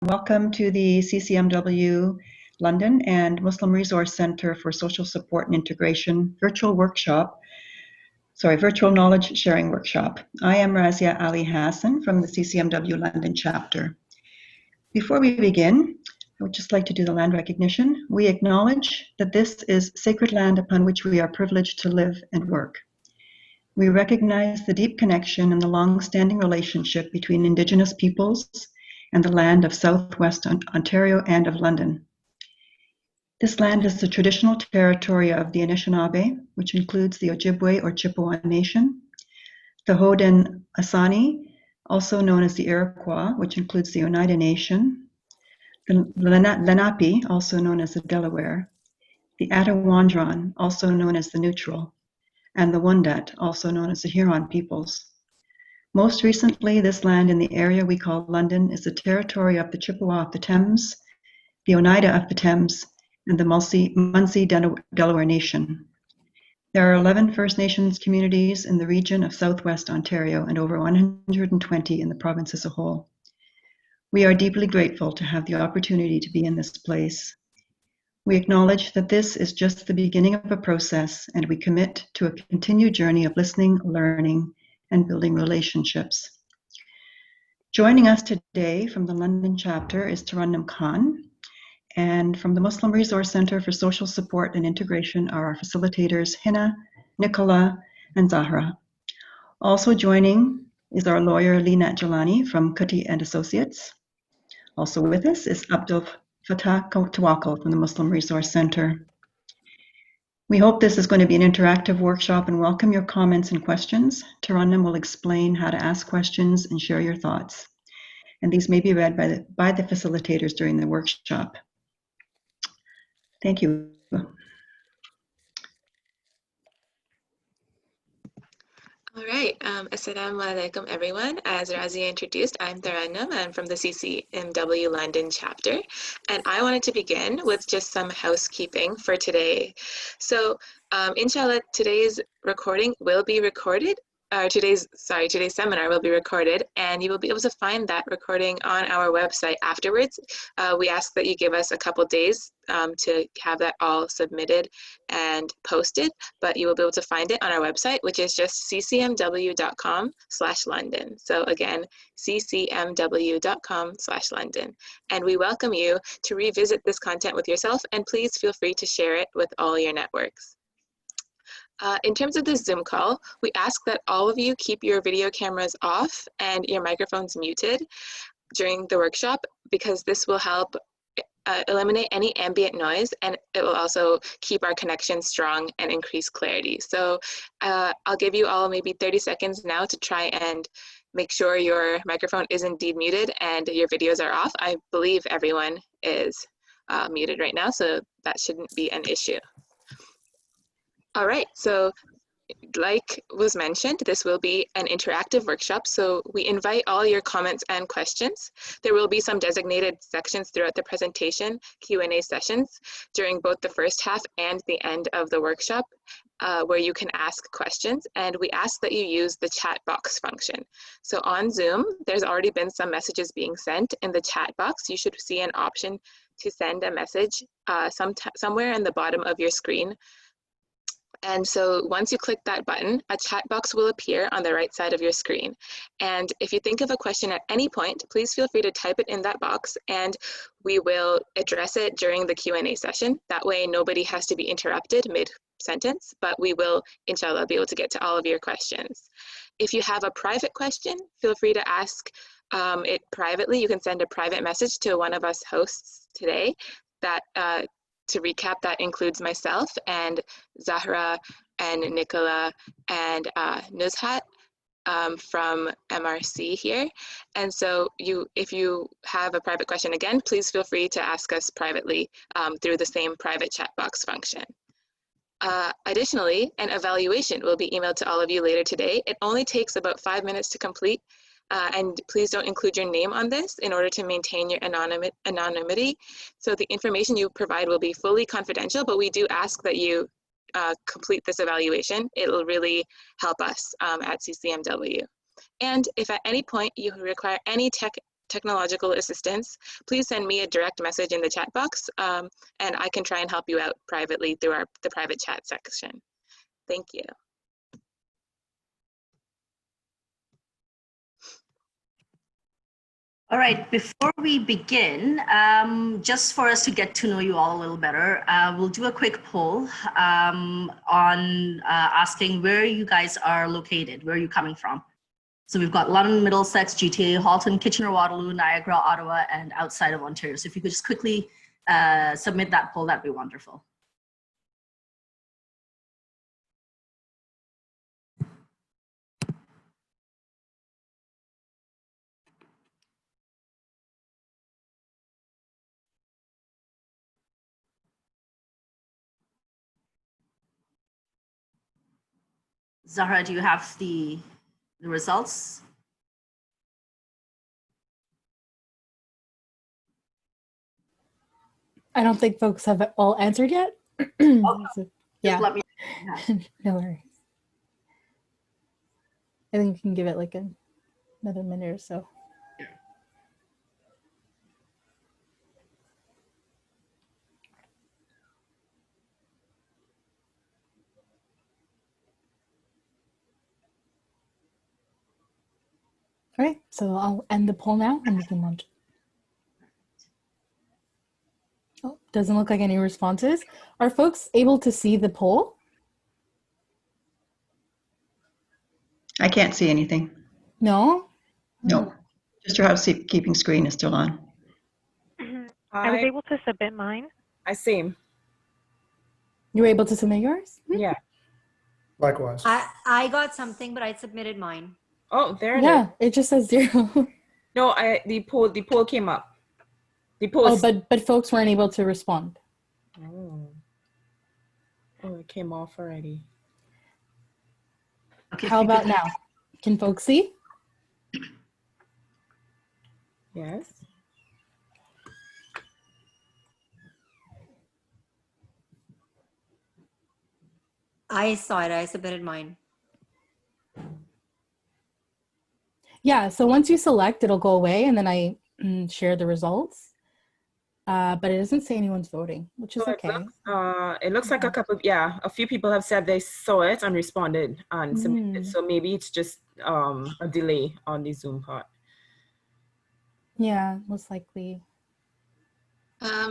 Welcome to the CCMW London and Muslim Resource Centre for Social Support and Integration virtual knowledge sharing workshop. I am Razia Ali Hassan from the CCMW London chapter. Before we begin, I would just like to do the land recognition. We acknowledge that this is sacred land upon which we are privileged to live and work. We recognize the deep connection and the long-standing relationship between Indigenous peoples and the land of Southwest Ontario and of London. This land is the traditional territory of the Anishinaabe, which includes the Ojibwe or Chippewa Nation, the Haudenosaunee, also known as the Iroquois, which includes the Oneida Nation, the Lenape, also known as the Delaware, the Attawandaron, also known as the Neutral, and the Wendat, also known as the Huron peoples. Most recently, this land in the area we call London is the territory of the Chippewa of the Thames, the Oneida of the Thames, and the Munsee Delaware Nation. There are 11 First Nations communities in the region of Southwest Ontario and over 120 in the province as a whole. We are deeply grateful to have the opportunity to be in this place. We acknowledge that this is just the beginning of a process, and we commit to a continued journey of listening, learning, and building relationships. Joining us today from the London chapter is Tarannum Khan, and from the Muslim Resource Centre for Social Support and Integration are our facilitators Hina, Nicola, and Zahra. Also joining is our lawyer Lina Jalani from Kuti and Associates. Also with us is Abdul Fattah Tawakkol from the Muslim Resource Centre. We hope this is going to be an interactive workshop and welcome your comments and questions. Tarannum will explain how to ask questions and share your thoughts. And these may be read by the facilitators during the workshop. Thank you. All right, Assalamu alaikum everyone. As Razia introduced, I'm Tarannum. I'm from the CCMW London chapter, and I wanted to begin with just some housekeeping for today. So, inshallah, today's recording will be recorded. Today's seminar will be recorded, and you will be able to find that recording on our website afterwards. We ask that you give us a couple days to have that all submitted and posted, but you will be able to find it on our website, which is just ccmw.com/London. So again, ccmw.com/London. And we welcome you to revisit this content with yourself, and please feel free to share it with all your networks. In terms of this Zoom call, we ask that all of you keep your video cameras off and your microphones muted during the workshop, because this will help eliminate any ambient noise, and it will also keep our connection strong and increase clarity. So I'll give you all maybe 30 seconds now to try and make sure your microphone is indeed muted and your videos are off. I believe everyone is muted right now, so that shouldn't be an issue. All right, so like was mentioned, this will be an interactive workshop, so we invite all your comments and questions. There will be some designated sections throughout the presentation, Q&A sessions, during both the first half and the end of the workshop, where you can ask questions, and we ask that you use the chat box function. So on Zoom, there's already been some messages being sent in the chat box. You should see an option to send a message somewhere in the bottom of your screen. And so once you click that button, a chat box will appear on the right side of your screen. And if you think of a question at any point, please feel free to type it in that box, and we will address it during the Q&A session. That way nobody has to be interrupted mid-sentence, but we will, inshallah, be able to get to all of your questions. If you have a private question, feel free to ask it privately. You can send a private message to one of us hosts today. That to recap, that includes myself and Zahra and Nicola and Nuzhat from MRC here. And so if you have a private question, again, please feel free to ask us privately through the same private chat box function. Additionally, an evaluation will be emailed to all of you later today. It only takes about 5 minutes to complete. And please don't include your name on this in order to maintain your anonymity. So the information you provide will be fully confidential, but we do ask that you complete this evaluation. It'll really help us at CCMW. And if at any point you require any technological assistance, please send me a direct message in the chat box, and I can try and help you out privately through the private chat section. Thank you. All right, before we begin, just for us to get to know you all a little better, we'll do a quick poll on asking where you guys are located, where are you coming from? So we've got London, Middlesex, GTA, Halton, Kitchener-Waterloo, Niagara, Ottawa, and outside of Ontario. So if you could just quickly submit that poll, that'd be wonderful. Zahra, do you have the results? I don't think folks have all answered yet. Oh, So, yeah, let me no worries. I think we can give it like another minute or so. All right, so I'll end the poll now and we can launch. Oh, doesn't look like any responses. Are folks able to see the poll? I can't see anything. No? No, just your housekeeping screen is still on. I was able to submit mine. I same. You were able to submit yours? Yeah. Likewise. I got something, but I submitted mine. Oh, there it is. Yeah, it just says 0. No, the poll came up. The poll. Oh, but folks weren't able to respond. Oh, it came off already. Okay, How about now? Can folks see? Yes. I saw it. I submitted mine. Yeah, so once you select, it'll go away and then I share the results. But it doesn't say anyone's voting, which is okay. It looks like a few people have said they saw it and responded and submitted. So maybe it's just a delay on the Zoom part. Yeah, most likely.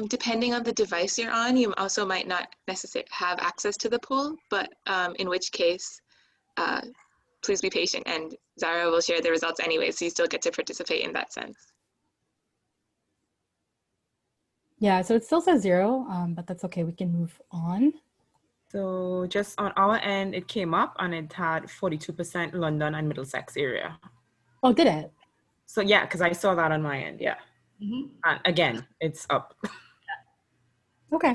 Depending on the device you're on, you also might not necessarily have access to the poll, but in which case, please be patient and Zahra will share the results anyway, so you still get to participate in that sense. Yeah, so it still says 0, but that's okay. We can move on. So just on our end, it came up and it had 42% London and Middlesex area. Oh, did it? So yeah, because I saw that on my end, yeah. And again, it's up. Okay.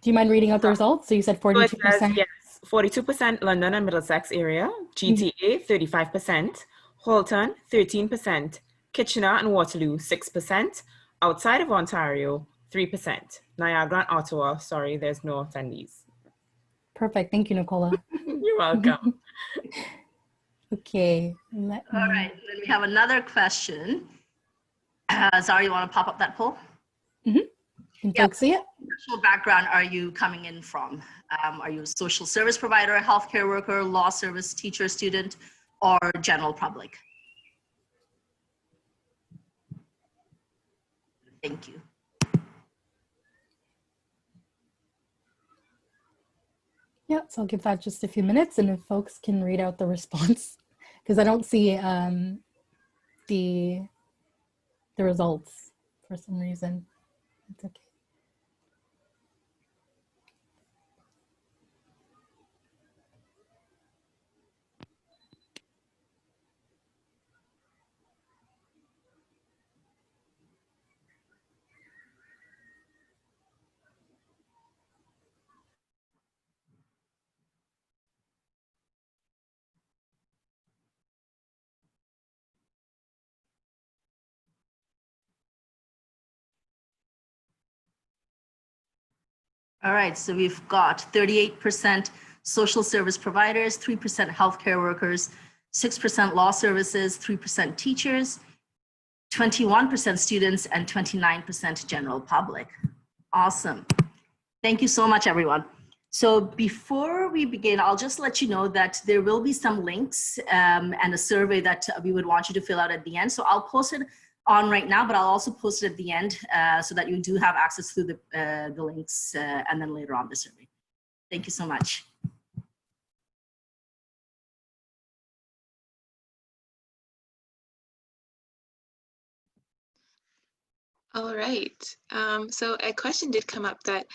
Do you mind reading out the results? So you said 42%. So it says, yes, 42% London and Middlesex area, GTA 35%, Halton 13%, Kitchener and Waterloo 6%, outside of Ontario 3%, Niagara and Ottawa, sorry, there's no attendees. Perfect. Thank you, Nicola. You're welcome. Okay. All right, then we have another question. Zahra, you want to pop up that poll? Can folks see it? What background are you coming in from? Are you a social service provider, a healthcare worker, law service, teacher, student, or general public? Thank you. Yeah, so I'll give that just a few minutes and if folks can read out the response, because I don't see the results for some reason. It's okay. All right, so we've got 38% social service providers, 3% healthcare workers, 6% law services, 3% teachers, 21% students, and 29% general public. Awesome. Thank you so much, everyone. So before we begin, I'll just let you know that there will be some links and a survey that we would want you to fill out at the end. So I'll post it on right now, but I'll also post it at the end so that you do have access to the links and then later on the survey. Thank you so much. All right. So a question did come up that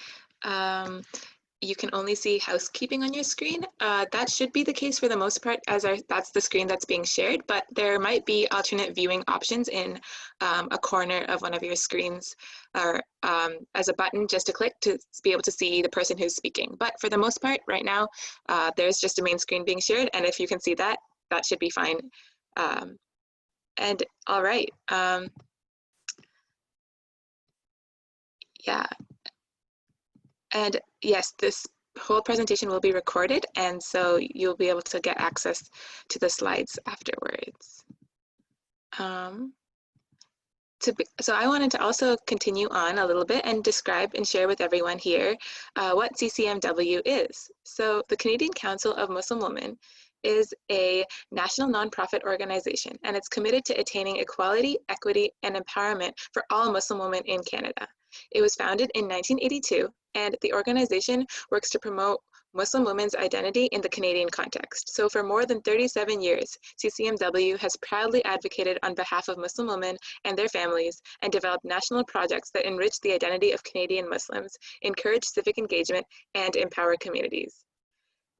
you can only see housekeeping on your screen. That should be the case for the most part, as that's the screen that's being shared, but there might be alternate viewing options in a corner of one of your screens, or as a button just to click to be able to see the person who's speaking. But for the most part, right now, there's just a main screen being shared, and if you can see that, that should be fine. And all right. Yeah. And yes, this whole presentation will be recorded, and so you'll be able to get access to the slides afterwards. So I wanted to also continue on a little bit and describe and share with everyone here what CCMW is. So the Canadian Council of Muslim Women is a national nonprofit organization, and it's committed to attaining equality, equity, and empowerment for all Muslim women in Canada. It was founded in 1982, and the organization works to promote Muslim women's identity in the Canadian context. So for more than 37 years, CCMW has proudly advocated on behalf of Muslim women and their families and developed national projects that enrich the identity of Canadian Muslims, encourage civic engagement, and empower communities.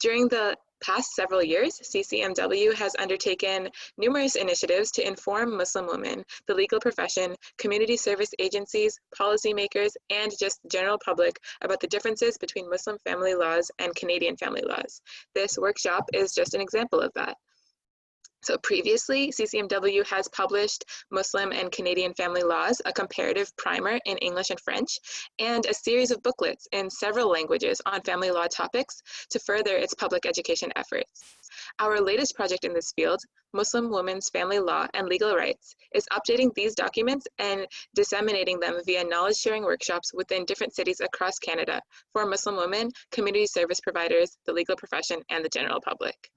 During the past several years, CCMW has undertaken numerous initiatives to inform Muslim women, the legal profession, community service agencies, policymakers, and just the general public about the differences between Muslim family laws and Canadian family laws. This workshop is just an example of that. So previously, CCMW has published Muslim and Canadian family laws, a comparative primer in English and French, and a series of booklets in several languages on family law topics to further its public education efforts. Our latest project in this field, Muslim Women's Family Law and Legal Rights, is updating these documents and disseminating them via knowledge-sharing workshops within different cities across Canada for Muslim women, community service providers, the legal profession, and the general public.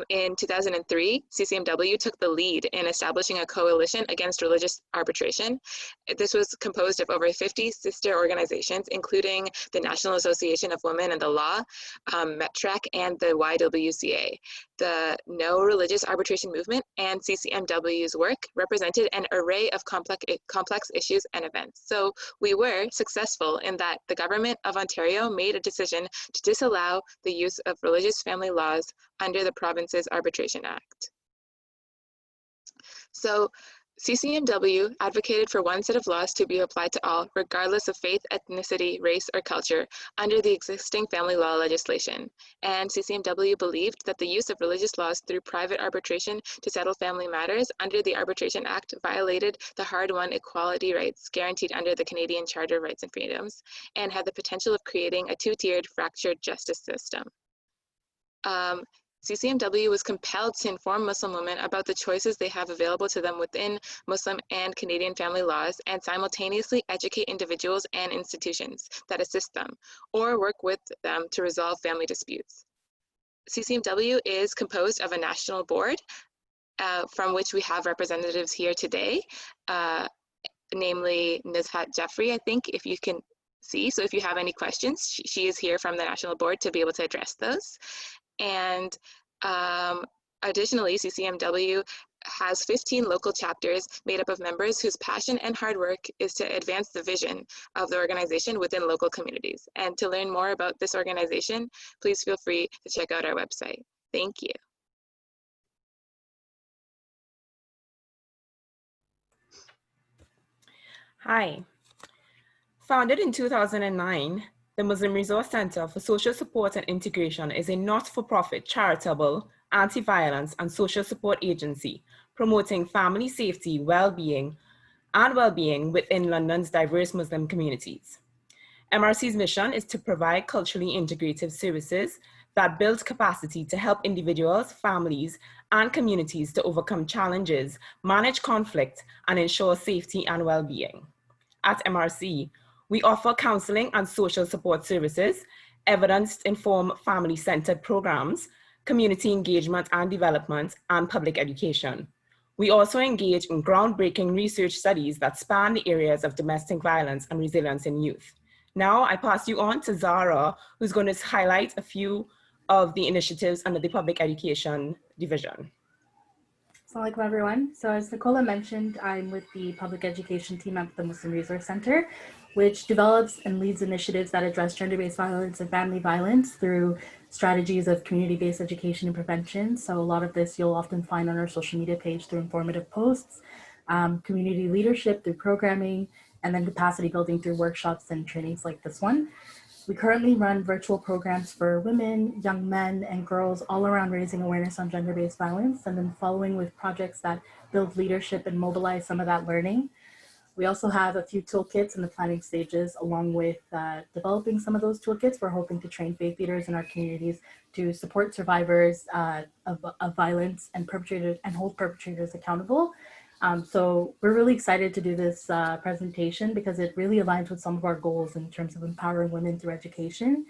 In 2003, CCMW took the lead in establishing a coalition against religious arbitration. This was composed of over 50 sister organizations, including the National Association of Women in the Law, METRAC, and the YWCA. The No Religious Arbitration Movement and CCMW's work represented an array of complex issues and events. So we were successful in that the government of Ontario made a decision to disallow the use of religious family laws under the Provinces Arbitration Act. So CCMW advocated for one set of laws to be applied to all, regardless of faith, ethnicity, race, or culture, under the existing family law legislation. And CCMW believed that the use of religious laws through private arbitration to settle family matters under the Arbitration Act violated the hard-won equality rights guaranteed under the Canadian Charter of Rights and Freedoms, and had the potential of creating a two-tiered, fractured justice system. CCMW was compelled to inform Muslim women about the choices they have available to them within Muslim and Canadian family laws, and simultaneously educate individuals and institutions that assist them or work with them to resolve family disputes. CCMW is composed of a national board from which we have representatives here today, namely Nizhat Jeffrey, I think, if you can see. So if you have any questions, she is here from the national board to be able to address those. And additionally, CCMW has 15 local chapters made up of members whose passion and hard work is to advance the vision of the organization within local communities. And to learn more about this organization, please feel free to check out our website. Thank you. Hi. Founded in 2009, the Muslim Resource Center for Social Support and Integration is a not-for-profit, charitable, anti-violence and social support agency promoting family safety, well-being within London's diverse Muslim communities. MRC's mission is to provide culturally integrative services that builds capacity to help individuals, families, and communities to overcome challenges, manage conflict, and ensure safety and well-being. At MRC, we offer counseling and social support services, evidence-informed family-centered programs, community engagement and development, and public education. We also engage in groundbreaking research studies that span the areas of domestic violence and resilience in youth. Now I pass you on to Zara, who's going to highlight a few of the initiatives under the Public Education Division. Assalamualaikum everyone. So as Nicola mentioned, I'm with the public education team at the Muslim Resource Center, which develops and leads initiatives that address gender-based violence and family violence through strategies of community-based education and prevention. So a lot of this you'll often find on our social media page through informative posts, community leadership through programming, and then capacity building through workshops and trainings like this one. We currently run virtual programs for women, young men, and girls all around raising awareness on gender-based violence, and then following with projects that build leadership and mobilize some of that learning. We also have a few toolkits in the planning stages. Along with developing some of those toolkits, we're hoping to train faith leaders in our communities to support survivors of violence and perpetrators and hold perpetrators accountable. So we're really excited to do this presentation because it really aligns with some of our goals in terms of empowering women through education.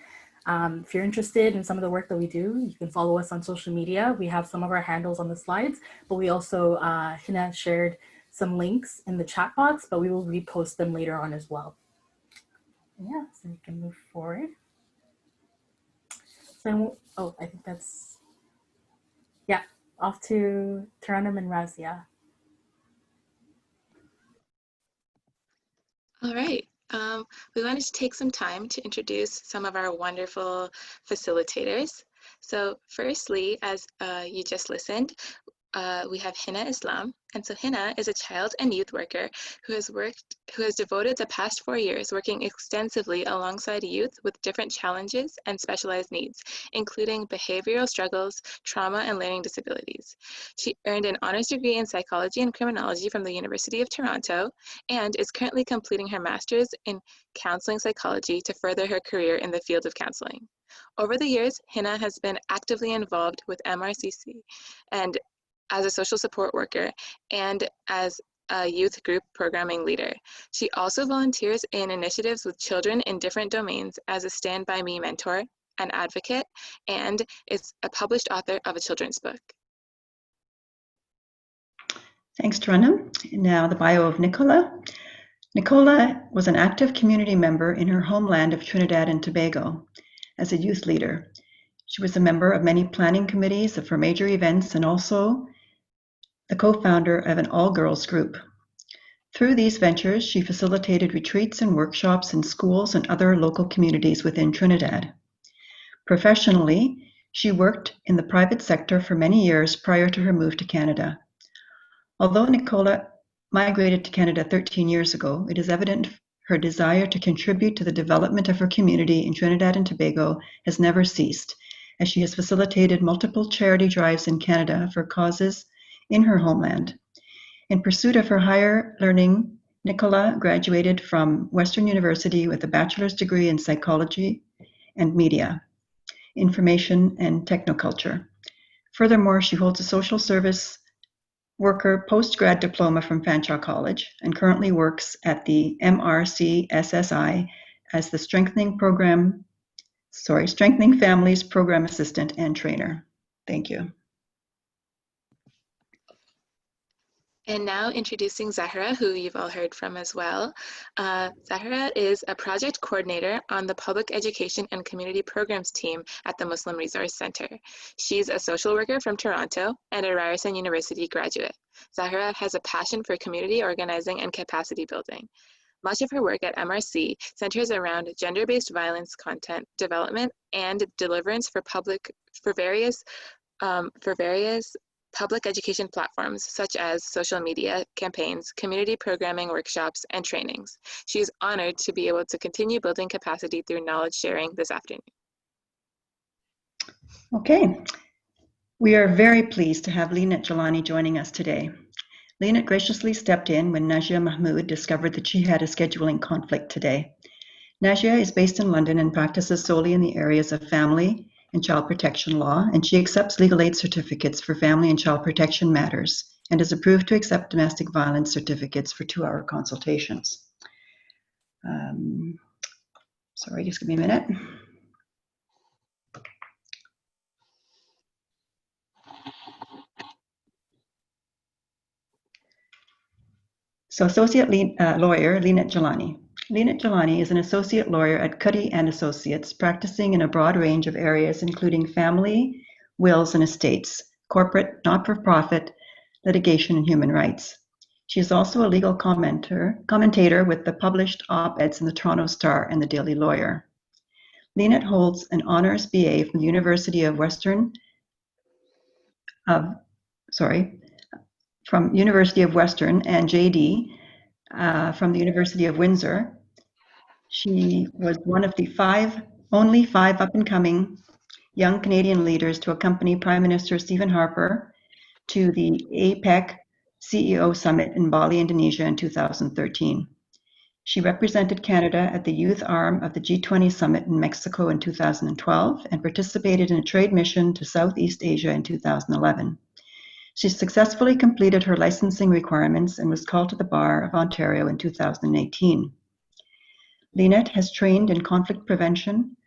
If you're interested in some of the work that we do, you can follow us on social media. We have some of our handles on the slides, but we also, Hina shared some links in the chat box, but we will repost them later on as well. Yeah, so you can move forward. So, oh, I think that's, yeah, off to Taranum and Razia. All right. We wanted to take some time to introduce some of our wonderful facilitators. So firstly, as you just listened, we have Hina Islam. And so Hina is a child and youth worker who has devoted the past 4 years working extensively alongside youth with different challenges and specialized needs, including behavioral struggles, trauma, and learning disabilities. She earned an honors degree in psychology and criminology from the University of Toronto and is currently completing her master's in counseling psychology to further her career in the field of counseling. Over the years, Hina has been actively involved with MRCC and as a social support worker and as a youth group programming leader. She also volunteers in initiatives with children in different domains as a Stand By Me mentor, an advocate, and is a published author of a children's book. Thanks, Taranum. Now the bio of Nicola. Nicola was an active community member in her homeland of Trinidad and Tobago as a youth leader. She was a member of many planning committees for major events and also the co-founder of an all-girls group. Through these ventures, she facilitated retreats and workshops in schools and other local communities within Trinidad. Professionally, she worked in the private sector for many years prior to her move to Canada. Although Nicola migrated to Canada 13 years ago, it is evident her desire to contribute to the development of her community in Trinidad and Tobago has never ceased, as she has facilitated multiple charity drives in Canada for causes in her homeland. In pursuit of her higher learning, Nicola graduated from Western University with a bachelor's degree in psychology and media, information and technoculture. Furthermore, she holds a social service worker postgrad diploma from Fanshawe College and currently works at the MRCSSI as the Strengthening Families Program Assistant and Trainer. Thank you. And now introducing Zahra, who you've all heard from as well. Zahra is a project coordinator on the Public Education and Community Programs team at the Muslim Resource Center. She's a social worker from Toronto and a Ryerson University graduate. Zahra has a passion for community organizing and capacity building. Much of her work at MRC centers around gender-based violence content development and deliverance for various public education platforms such as social media campaigns, community programming workshops, and trainings. She is honored to be able to continue building capacity through knowledge sharing this afternoon. Okay, we are very pleased to have Leenat Jalani joining us today. Leenat graciously stepped in when Najia Mahmood discovered that she had a scheduling conflict today. Najia is based in London and practices solely in the areas of family and child protection law, and she accepts legal aid certificates for family and child protection matters and is approved to accept domestic violence certificates for 2-hour consultations. Sorry, just give me a minute. So associate lawyer, Lynette Jelani. Lynette Jelani is an associate lawyer at Cuddy and Associates, practicing in a broad range of areas, including family, wills and estates, corporate, not-for-profit, litigation, and human rights. She is also a legal commentator with the published op-eds in the Toronto Star and the Daily Lawyer. Lynette holds an honors BA from the University of Western and JD from the University of Windsor. She was one of the only five up-and-coming young Canadian leaders to accompany Prime Minister Stephen Harper to the APEC CEO Summit in Bali, Indonesia in 2013. She represented Canada at the youth arm of the G20 Summit in Mexico in 2012 and participated in a trade mission to Southeast Asia in 2011. She successfully completed her licensing requirements and was called to the Bar of Ontario in 2018. Lynette has trained in conflict prevention,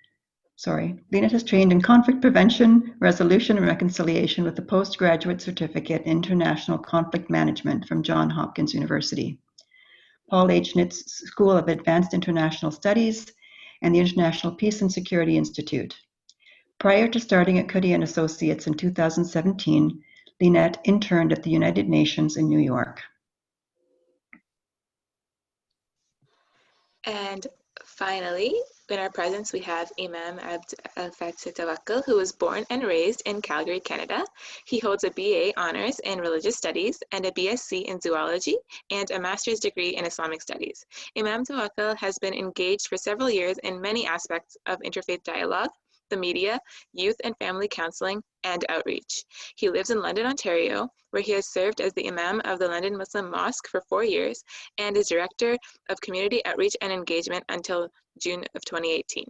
resolution, and reconciliation with a postgraduate certificate in international conflict management from Johns Hopkins University, Paul H. Nitz School of Advanced International Studies, and the International Peace and Security Institute. Prior to starting at Cuddy and Associates in 2017, Lynette interned at the United Nations in New York. And finally, in our presence, we have Imam Abd al-Fattah Tawakkol, who was born and raised in Calgary, Canada. He holds a BA Honors in Religious Studies and a BSc in Zoology and a Master's degree in Islamic Studies. Imam Tawakkol has been engaged for several years in many aspects of interfaith dialogue, the media, youth and family counseling, and outreach. He lives in London, Ontario, where he has served as the Imam of the London Muslim Mosque for 4 years and is Director of Community Outreach and Engagement until June of 2018.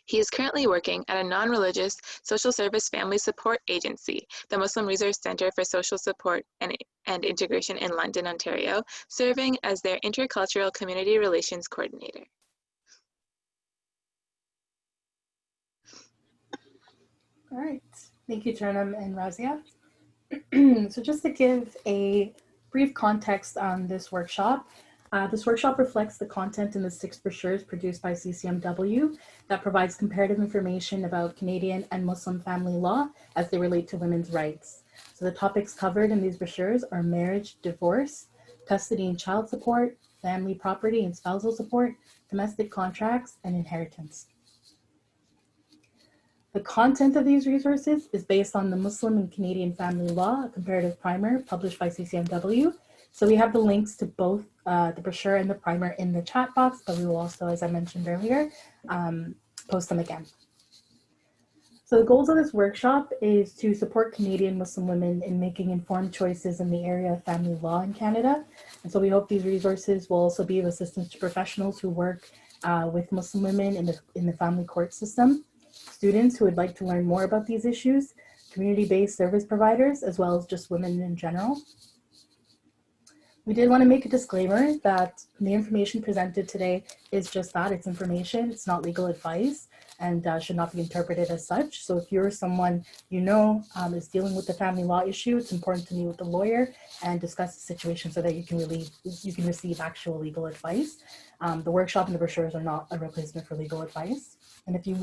He is currently working at a non-religious social service family support agency, the Muslim Resource Centre for Social Support and Integration in London, Ontario, serving as their intercultural community relations coordinator. All right, thank you, Turnham and Razia. So just to give a brief context on this workshop reflects the content in the 6 brochures produced by CCMW that provides comparative information about Canadian and Muslim family law as they relate to women's rights. So the topics covered in these brochures are marriage, divorce, custody and child support, family property and spousal support, domestic contracts, and inheritance. The content of these resources is based on the Muslim and Canadian Family Law, a comparative primer published by CCMW. So we have the links to both the brochure and the primer in the chat box, but we will also, as I mentioned earlier, post them again. So the goals of this workshop is to support Canadian Muslim women in making informed choices in the area of family law in Canada. And so we hope these resources will also be of assistance to professionals who work with Muslim women in the family court system, students who would like to learn more about these issues, community-based service providers, as well as just women in general. We did want to make a disclaimer that the information presented today is just that, it's information, it's not legal advice, and should not be interpreted as such. So if you're someone you know is dealing with the family law issue, it's important to meet with a lawyer and discuss the situation so that you can receive actual legal advice. The workshop and the brochures are not a replacement for legal advice. And if you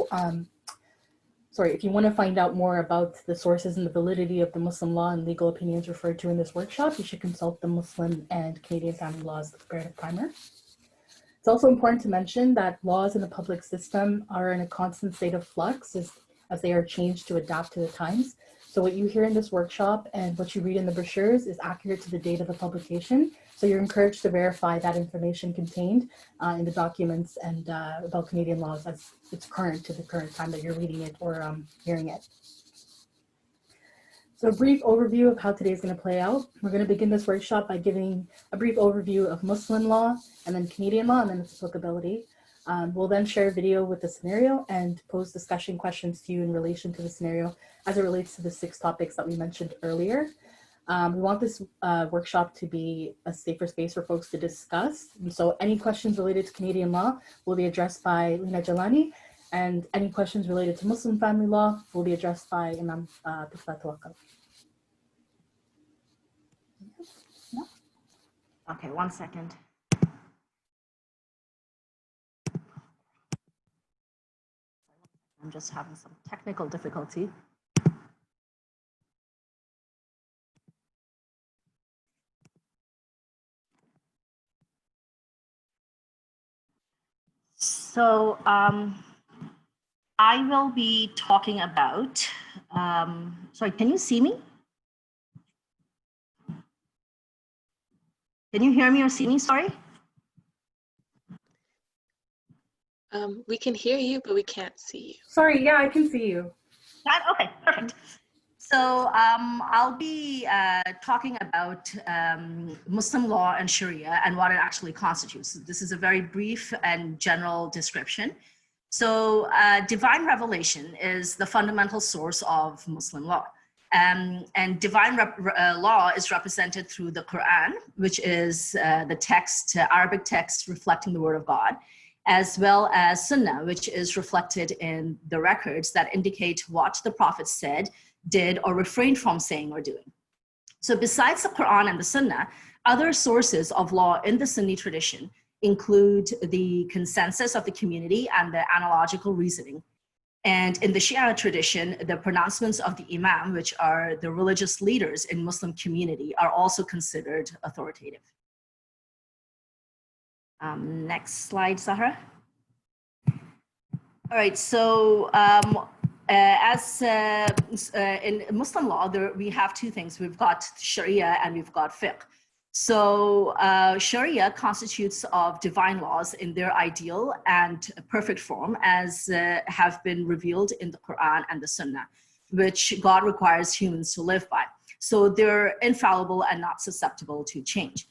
want to find out more about the sources and the validity of the Muslim law and legal opinions referred to in this workshop, you should consult the Muslim and Canadian Family Laws Comparative Primer. It's also important to mention that laws in the public system are in a constant state of flux as they are changed to adapt to the times. So what you hear in this workshop and what you read in the brochures is accurate to the date of the publication. So you're encouraged to verify that information contained in the documents and about Canadian laws as it's current to the current time that you're reading it or hearing it. So a brief overview of how today is going to play out. We're going to begin this workshop by giving a brief overview of Muslim law and then Canadian law and then its applicability. We'll then share a video with the scenario and pose discussion questions to you in relation to the scenario as it relates to the 6 topics that we mentioned earlier. We want this workshop to be a safer space for folks to discuss. So any questions related to Canadian law will be addressed by Lina Jalani, and any questions related to Muslim family law will be addressed by Imam Tufa Tawakkal. Okay, 1 second. I'm just having some technical difficulty. So I will be talking about, sorry, can you see me? Can you hear me or see me, sorry? We can hear you, but we can't see you. Sorry, yeah, I can see you. Okay, perfect. So I'll be talking about Muslim law and Sharia and what it actually constitutes. This is a very brief and general description. So divine revelation is the fundamental source of Muslim law. And divine law is represented through the Quran, which is the text, Arabic text reflecting the word of God, as well as Sunnah, which is reflected in the records that indicate what the Prophet said, did, or refrained from saying or doing. So besides the Quran and the Sunnah, other sources of law in the Sunni tradition include the consensus of the community and the analogical reasoning. And in the Shia tradition, the pronouncements of the Imam, which are the religious leaders in Muslim community, are also considered authoritative. Next slide, Sahra. All right, so in Muslim law, we have 2 things. We've got Sharia and we've got fiqh. So Sharia constitutes of divine laws in their ideal and perfect form as have been revealed in the Quran and the Sunnah, which God requires humans to live by. So they're infallible and not susceptible to change.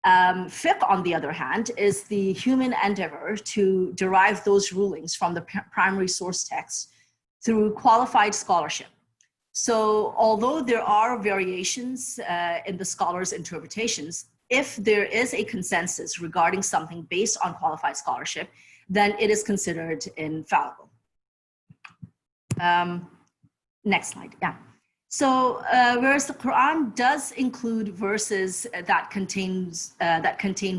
Fiqh, on the other hand, is the human endeavor to derive those rulings from the primary source text through qualified scholarship. So although there are variations in the scholars' interpretations, if there is a consensus regarding something based on qualified scholarship, then it is considered infallible. Next slide, yeah. So whereas the Quran does include verses that contain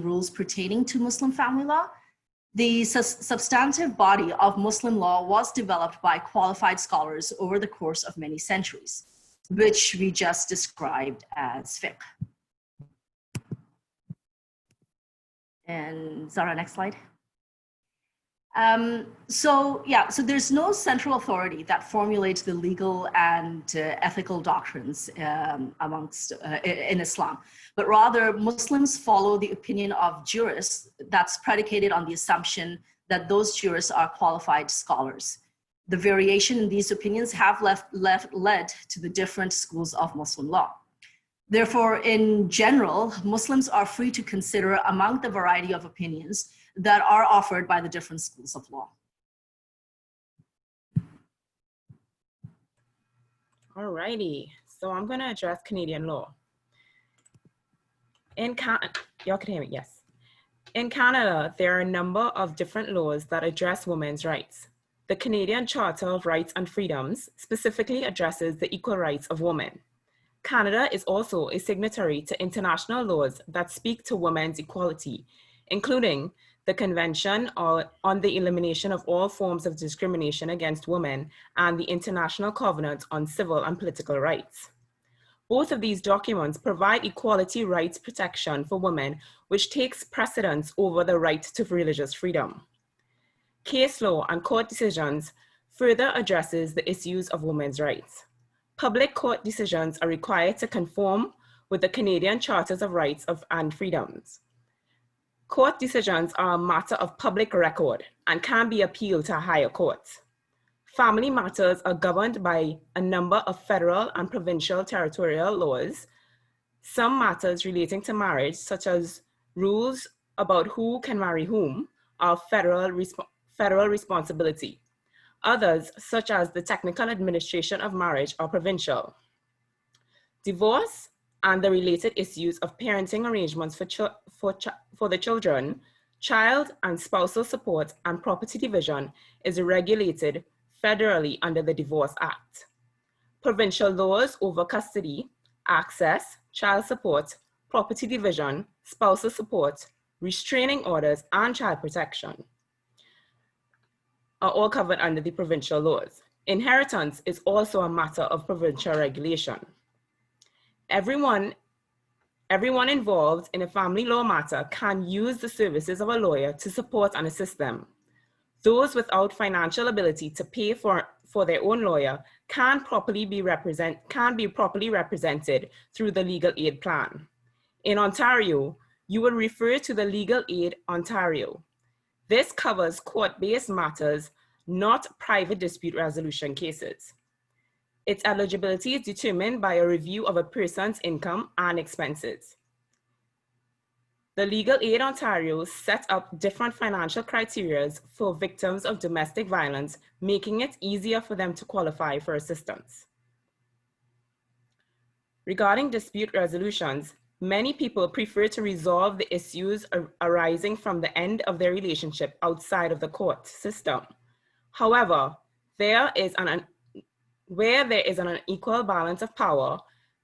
rules pertaining to Muslim family law, the substantive body of Muslim law was developed by qualified scholars over the course of many centuries, which we just described as fiqh. And Zara, next slide. So there's no central authority that formulates the legal and ethical doctrines in Islam, but rather Muslims follow the opinion of jurists that's predicated on the assumption that those jurists are qualified scholars. The variation in these opinions have led to the different schools of Muslim law. Therefore, in general, Muslims are free to consider among the variety of opinions that are offered by the different schools of law. All righty, so I'm going to address Canadian law. Y'all can hear me, yes. In Canada, there are a number of different laws that address women's rights. The Canadian Charter of Rights and Freedoms specifically addresses the equal rights of women. Canada is also a signatory to international laws that speak to women's equality, including the Convention on the Elimination of All Forms of Discrimination Against Women and the International Covenant on Civil and Political Rights. Both of these documents provide equality rights protection for women, which takes precedence over the right to religious freedom. Case law and court decisions further addresses the issues of women's rights. Public court decisions are required to conform with the Canadian Charters of Rights and Freedoms. Court decisions are a matter of public record and can be appealed to higher courts. Family matters are governed by a number of federal and provincial territorial laws. Some matters relating to marriage, such as rules about who can marry whom, are federal responsibility. Others, such as the technical administration of marriage, are provincial. Divorce and the related issues of parenting arrangements for the children, child and spousal support, and property division is regulated federally under the Divorce Act. Provincial laws over custody, access, child support, property division, spousal support, restraining orders, and child protection are all covered under the provincial laws. Inheritance is also a matter of provincial regulation. Everyone involved in a family law matter can use the services of a lawyer to support and assist them. Those without financial ability to pay for their own lawyer can be properly represented through the Legal Aid Plan. In Ontario, you will refer to the Legal Aid Ontario. This covers court-based matters, not private dispute resolution cases. Its eligibility is determined by a review of a person's income and expenses. The Legal Aid Ontario set up different financial criteria for victims of domestic violence, making it easier for them to qualify for assistance. Regarding dispute resolutions, many people prefer to resolve the issues arising from the end of their relationship outside of the court system. However, where there is an unequal balance of power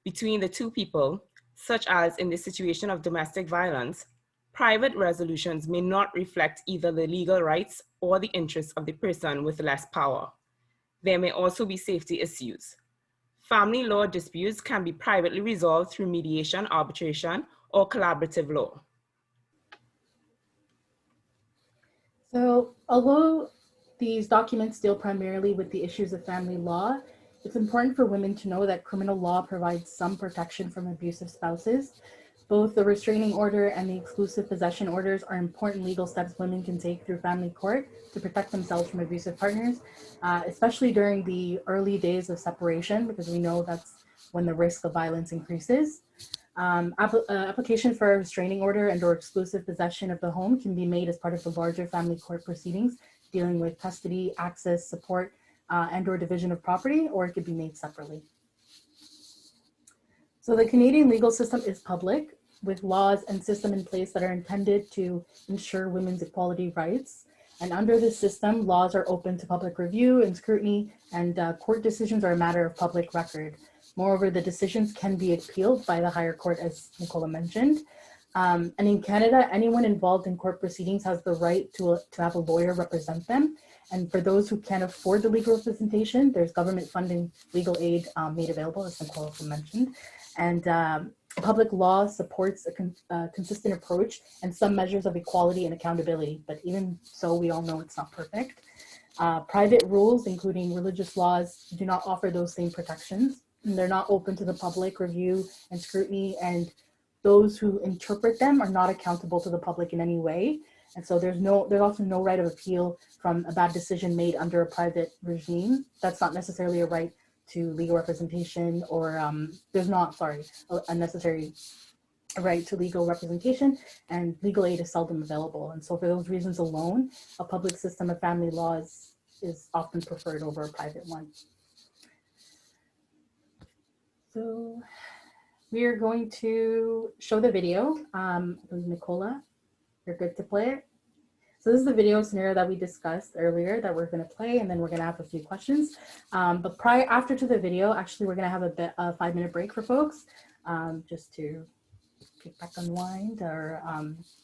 between the two people, such as in the situation of domestic violence, private resolutions may not reflect either the legal rights or the interests of the person with less power. There may also be safety issues. Family law disputes can be privately resolved through mediation, arbitration, or collaborative law. So, although these documents deal primarily with the issues of family law, it's important for women to know that criminal law provides some protection from abusive spouses. Both the restraining order and the exclusive possession orders are important legal steps women can take through family court to protect themselves from abusive partners, especially during the early days of separation, because we know that's when the risk of violence increases. Application for a restraining order and or exclusive possession of the home can be made as part of the larger family court proceedings dealing with custody, access, support, and or division of property, or it could be made separately. So the Canadian legal system is public, with laws and system in place that are intended to ensure women's equality rights. And under this system, laws are open to public review and scrutiny, and court decisions are a matter of public record. Moreover, the decisions can be appealed by the higher court, as Nicola mentioned. And in Canada, anyone involved in court proceedings has the right to have a lawyer represent them. And for those who can't afford the legal representation, there's government funding legal aid made available, as Nicola also mentioned. And public law supports a consistent approach and some measures of equality and accountability. But even so, we all know it's not perfect. Private rules, including religious laws, do not offer those same protections. And they're not open to the public review and scrutiny, and those who interpret them are not accountable to the public in any way. And so there's also no right of appeal from a bad decision made under a private regime. That's not necessarily a right to legal representation, or there's not, a necessary right to legal representation, and legal aid is seldom available. And so for those reasons alone, a public system of family law is often preferred over a private one. So we are going to show the video. Nicola, you're good to play it. So this is the video scenario that we discussed earlier that we're going to play, and then we're going to have a few questions. But after to the video, actually, we're going to have a 5-minute break for folks, just to kick back, unwind, or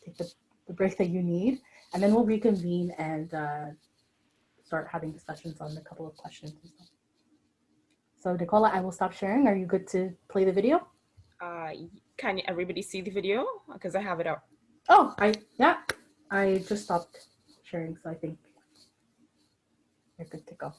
take the break that you need. And then we'll reconvene and start having discussions on a couple of questions. So Nicola, I will stop sharing. Are you good to play the video? Can everybody see the video? Because I have it up. Oh, yeah. I just stopped sharing, so I think you're good to go.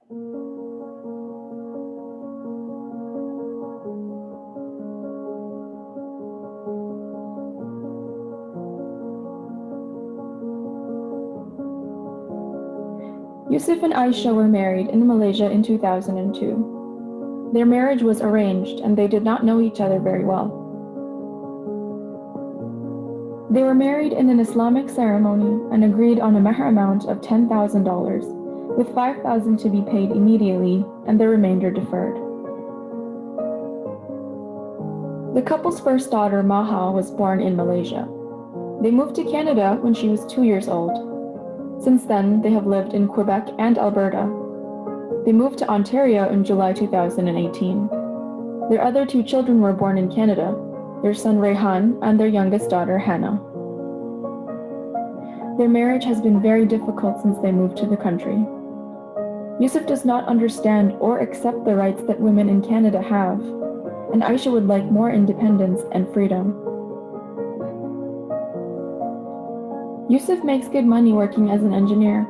Yusuf and Aisha were married in Malaysia in 2002. Their marriage was arranged and they did not know each other very well. They were married in an Islamic ceremony and agreed on a mahr amount of $10,000, with $5,000 to be paid immediately and the remainder deferred. The couple's first daughter, Maha, was born in Malaysia. They moved to Canada when she was 2 years old. Since then, they have lived in Quebec and Alberta. They moved to Ontario in July 2018. Their other 2 children were born in Canada, their son Rehan and their youngest daughter Hannah. Their marriage has been very difficult since they moved to the country. Yusuf does not understand or accept the rights that women in Canada have, and Aisha would like more independence and freedom. Yusuf makes good money working as an engineer.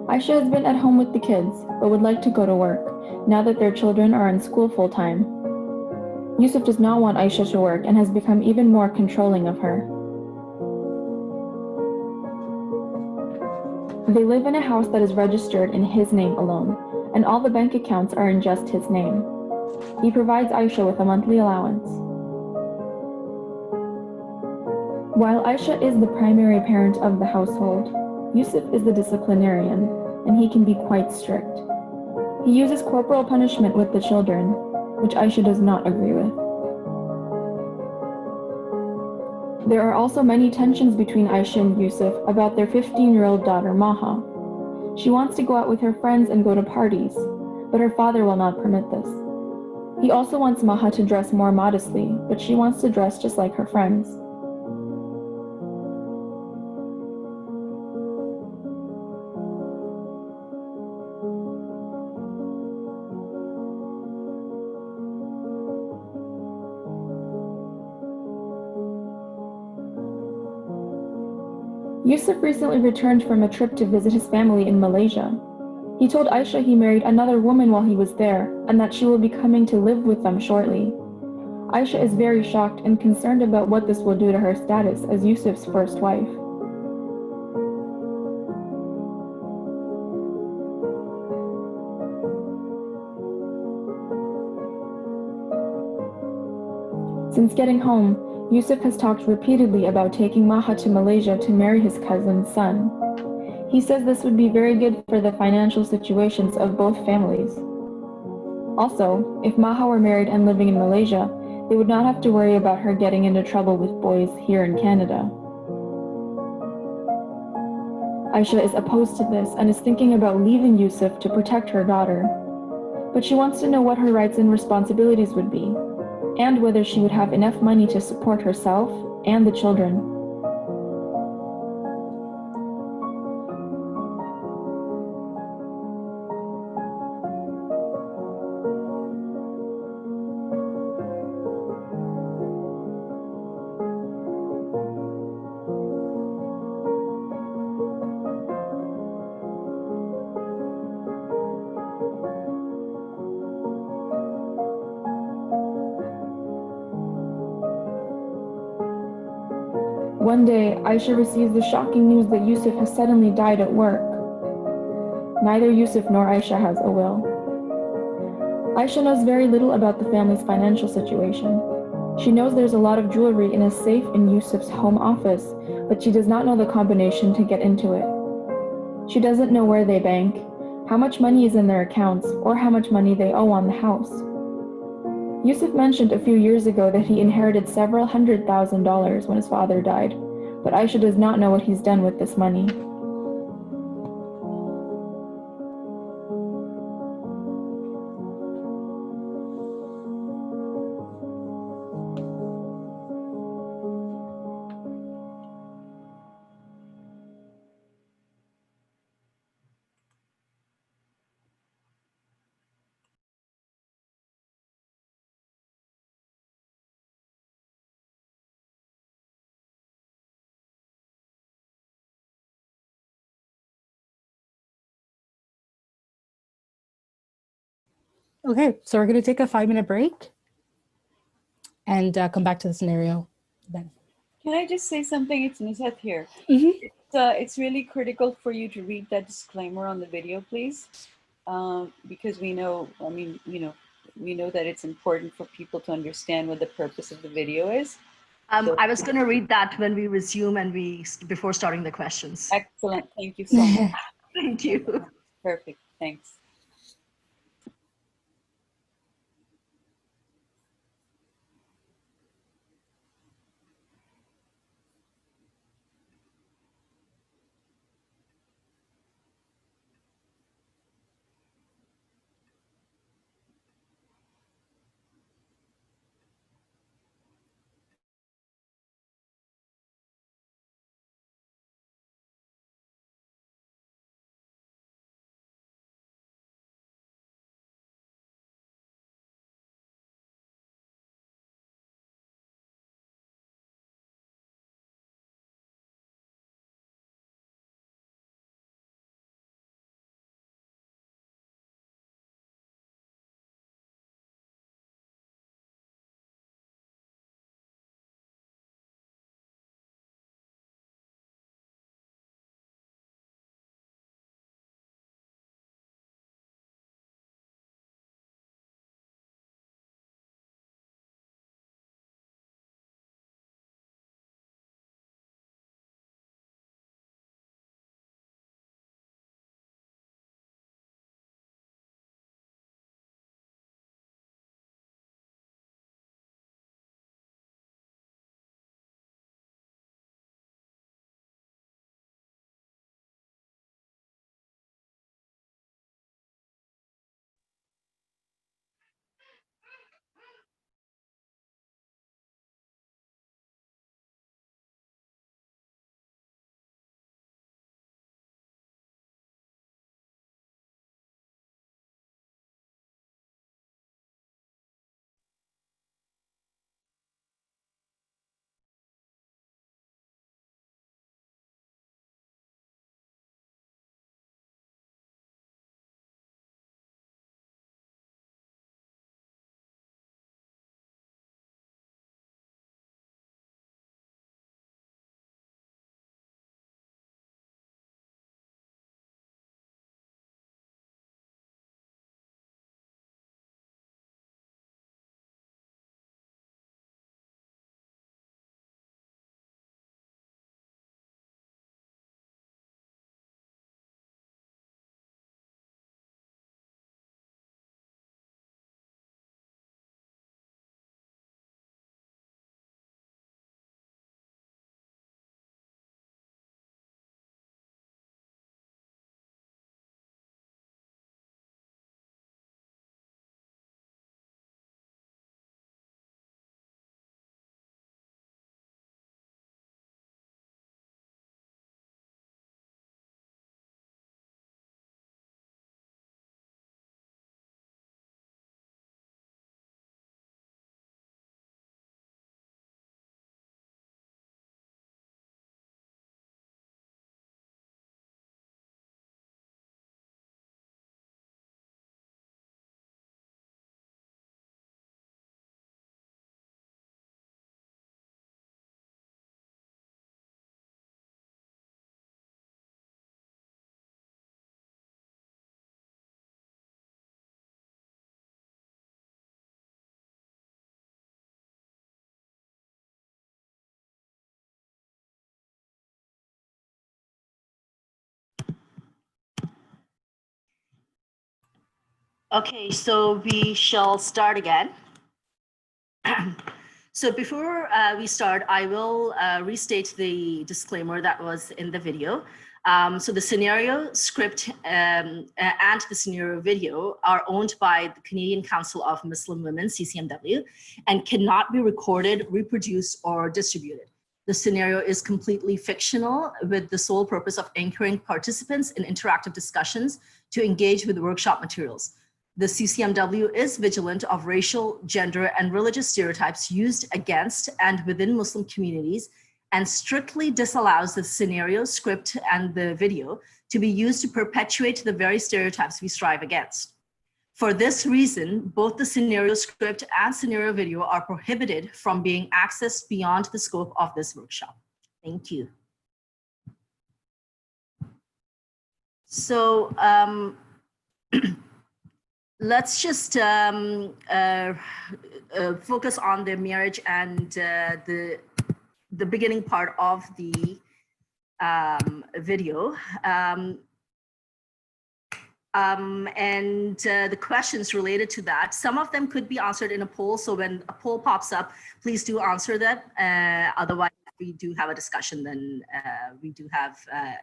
Aisha has been at home with the kids, but would like to go to work, now that their children are in school full-time. Yusuf does not want Aisha to work and has become even more controlling of her. They live in a house that is registered in his name alone, and all the bank accounts are in just his name. He provides Aisha with a monthly allowance. While Aisha is the primary parent of the household, Yusuf is the disciplinarian, and he can be quite strict. He uses corporal punishment with the children, which Aisha does not agree with. There are also many tensions between Aisha and Yusuf about their 15-year-old daughter, Maha. She wants to go out with her friends and go to parties, but her father will not permit this. He also wants Maha to dress more modestly, but she wants to dress just like her friends. Yusuf recently returned from a trip to visit his family in Malaysia. He told Aisha he married another woman while he was there and that she will be coming to live with them shortly. Aisha is very shocked and concerned about what this will do to her status as Yusuf's first wife. Since getting home, Yusuf has talked repeatedly about taking Maha to Malaysia to marry his cousin's son. He says this would be very good for the financial situations of both families. Also, if Maha were married and living in Malaysia, they would not have to worry about her getting into trouble with boys here in Canada. Aisha is opposed to this and is thinking about leaving Yusuf to protect her daughter. But she wants to know what her rights and responsibilities would be, and whether she would have enough money to support herself and the children. One day, Aisha receives the shocking news that Yusuf has suddenly died at work. Neither Yusuf nor Aisha has a will. Aisha knows very little about the family's financial situation. She knows there's a lot of jewelry in a safe in Yusuf's home office, but she does not know the combination to get into it. She doesn't know where they bank, how much money is in their accounts, or how much money they owe on the house. Yusuf mentioned a few years ago that he inherited several $100,000 when his father died, but Aisha does not know what he's done with this money. Okay, so we're going to take a 5-minute break and come back to the scenario then. Can I just say something? It's Nizat here. Mm-hmm. It's really critical for you to read that disclaimer on the video, please, because we know, I mean, we know that it's important for people to understand what the purpose of the video is. I was going to read that when we resume and before starting the questions. Excellent. Thank you so much. Thank you. Perfect. Thanks. Okay, so we shall start again. So before we start, I will restate the disclaimer that was in the video. So the scenario script and the scenario video are owned by the Canadian Council of Muslim Women, CCMW, and cannot be recorded, reproduced, or distributed. The scenario is completely fictional with the sole purpose of anchoring participants in interactive discussions to engage with the workshop materials. The CCMW is vigilant of racial, gender, and religious stereotypes used against and within Muslim communities and strictly disallows the scenario, script, and the video to be used to perpetuate the very stereotypes we strive against. For this reason, both the scenario script and scenario video are prohibited from being accessed beyond the scope of this workshop. Thank you. So let's just focus on the marriage and the beginning part of the video. The questions related to that, some of them could be answered in a poll. So when a poll pops up, please do answer that. Otherwise, we do have a discussion. Then we do have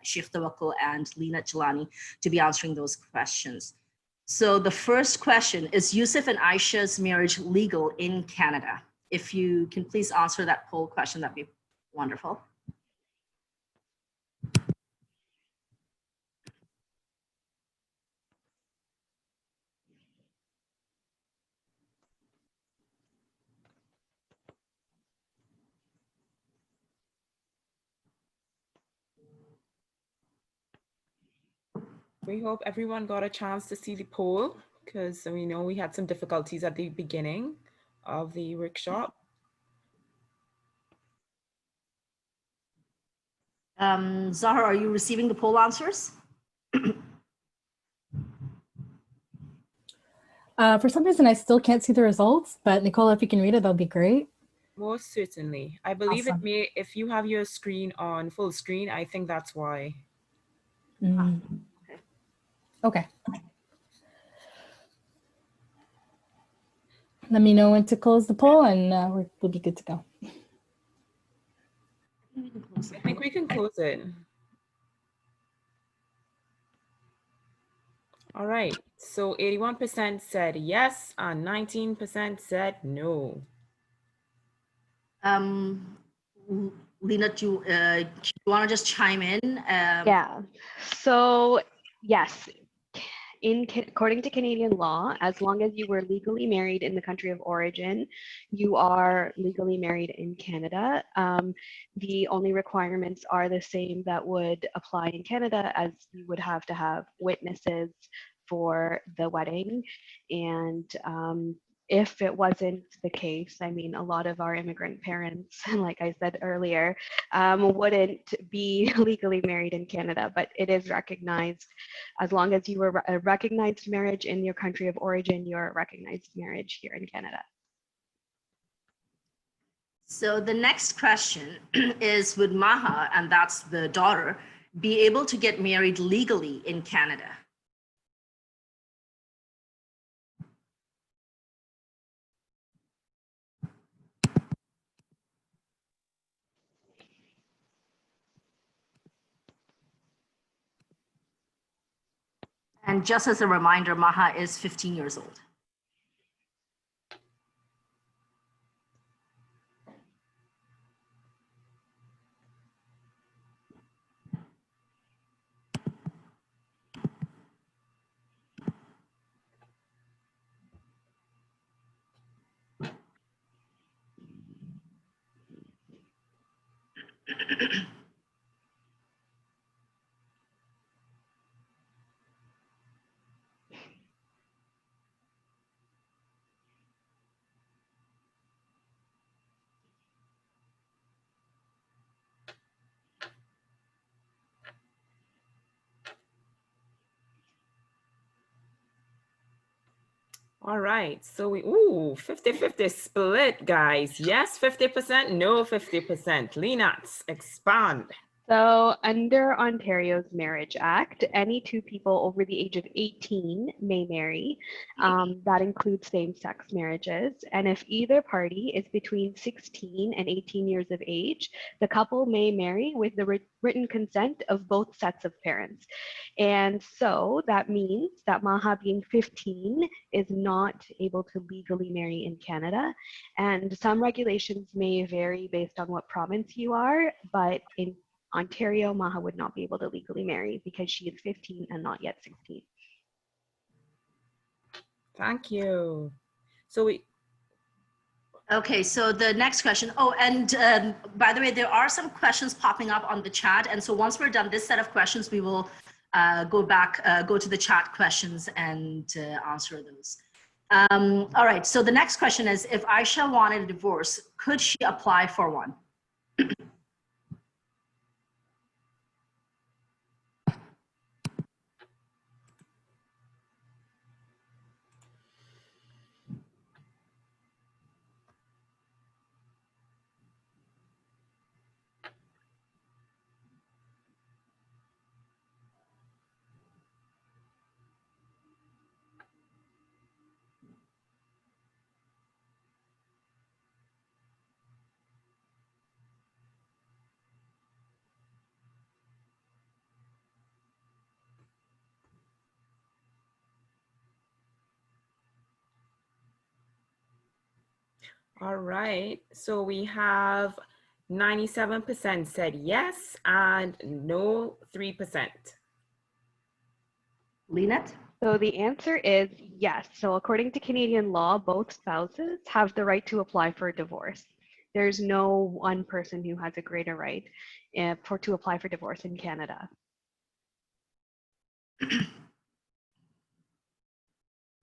Sheikh Tawakkul and Lina Jalani to be answering those questions. So the first question is Yusuf and Aisha's marriage legal in Canada? If you can please answer that poll question, that'd be wonderful. We hope everyone got a chance to see the poll, because we know we had some difficulties at the beginning of the workshop. Zahra, are you receiving the poll answers? For some reason, I still can't see the results, but Nicola, if you can read it, that'll be great. Most certainly. I believe Awesome. it may, if you have your screen on full screen, I think that's why. Okay. Let me know when to close the poll and we'll be good to go. I think we can close it. All right, so 81% said yes and 19% said no. Lina, do you want to just chime in? Yeah. So yes, according to Canadian law, as long as you were legally married in the country of origin, you are legally married in Canada. The only requirements are the same that would apply in Canada, as you would have to have witnesses for the wedding. And if it wasn't the case, I mean, a lot of our immigrant parents, like I said earlier, wouldn't be legally married in Canada, but it is recognized. As long as you were a recognized marriage in your country of origin, you're a recognized marriage here in Canada. So the next question is, would Maha, and that's the daughter, be able to get married legally in Canada? And just as a reminder, Maha is 15 years old. All right, so we, ooh, 50-50 split, guys. Yes, 50%, no, 50%. Lina, expand. So under Ontario's Marriage Act, any two people over the age of 18 may marry. That includes same-sex marriages. And if either party is between 16 and 18 years of age, the couple may marry with the written consent of both sets of parents. And so that means that Maha, being 15, is not able to legally marry in Canada. And some regulations may vary based on what province you are, but in Ontario, Maha would not be able to legally marry because she is 15 and not yet 16. Thank you. So we. Okay, so the next question. Oh, and by the way, there are some questions popping up on the chat. And so once we're done this set of questions, we will go to the chat questions and answer those. All right, so the next question is, if Aisha wanted a divorce, could she apply for one? All right, so we have 97% said yes and no 3%. Lynette? So the answer is yes. So according to Canadian law, both spouses have the right to apply for a divorce. There's no one person who has a greater right to apply for divorce in Canada.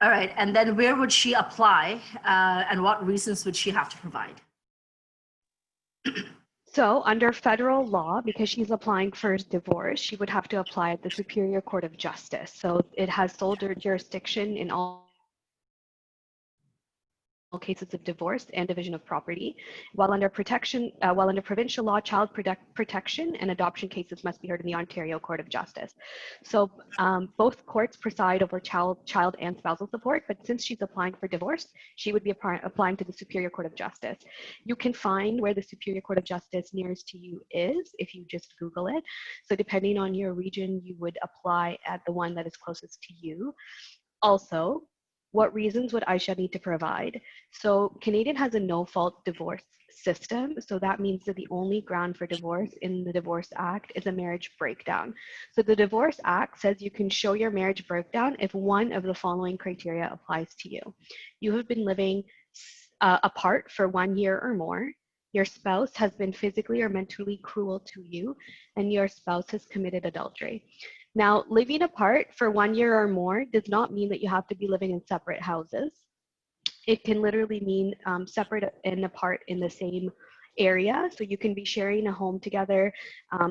All right, and then where would she apply and what reasons would she have to provide? So under federal law, because she's applying for divorce, she would have to apply at the Superior Court of Justice. So it has sole jurisdiction in all cases of divorce and division of property, while under provincial law, child protection and adoption cases must be heard in the Ontario Court of Justice. So both courts preside over child and spousal support, but since she's applying for divorce, she would be applying to the Superior Court of Justice. You can find where the Superior Court of Justice nearest to you is if you just Google it. So depending on your region, you would apply at the one that is closest to you. Also, what reasons would Aisha need to provide? So Canadian has a no-fault divorce system. So that means that the only ground for divorce in the Divorce Act is a marriage breakdown. So the Divorce Act says you can show your marriage breakdown if one of the following criteria applies to you. You have been living apart for 1 year or more. Your spouse has been physically or mentally cruel to you, and your spouse has committed adultery. Now, living apart for 1 year or more does not mean that you have to be living in separate houses. It can literally mean separate and apart in the same area. So you can be sharing a home together,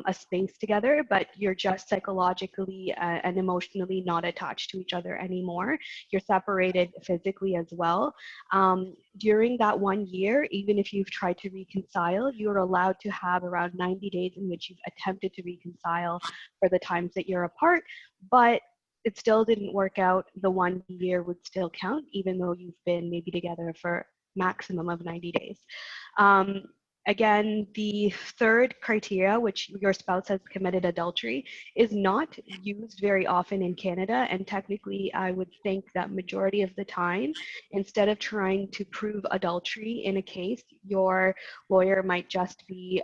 a space together, but you're just psychologically and emotionally not attached to each other anymore. You're separated physically as well. During that 1 year, even if you've tried to reconcile, you're allowed to have around 90 days in which you've attempted to reconcile for the times that you're apart, but it still didn't work out. The 1 year would still count, even though you've been maybe together for maximum of 90 days. Again, the third criteria, which your spouse has committed adultery, is not used very often in Canada. And technically, I would think that majority of the time, instead of trying to prove adultery in a case, your lawyer might just be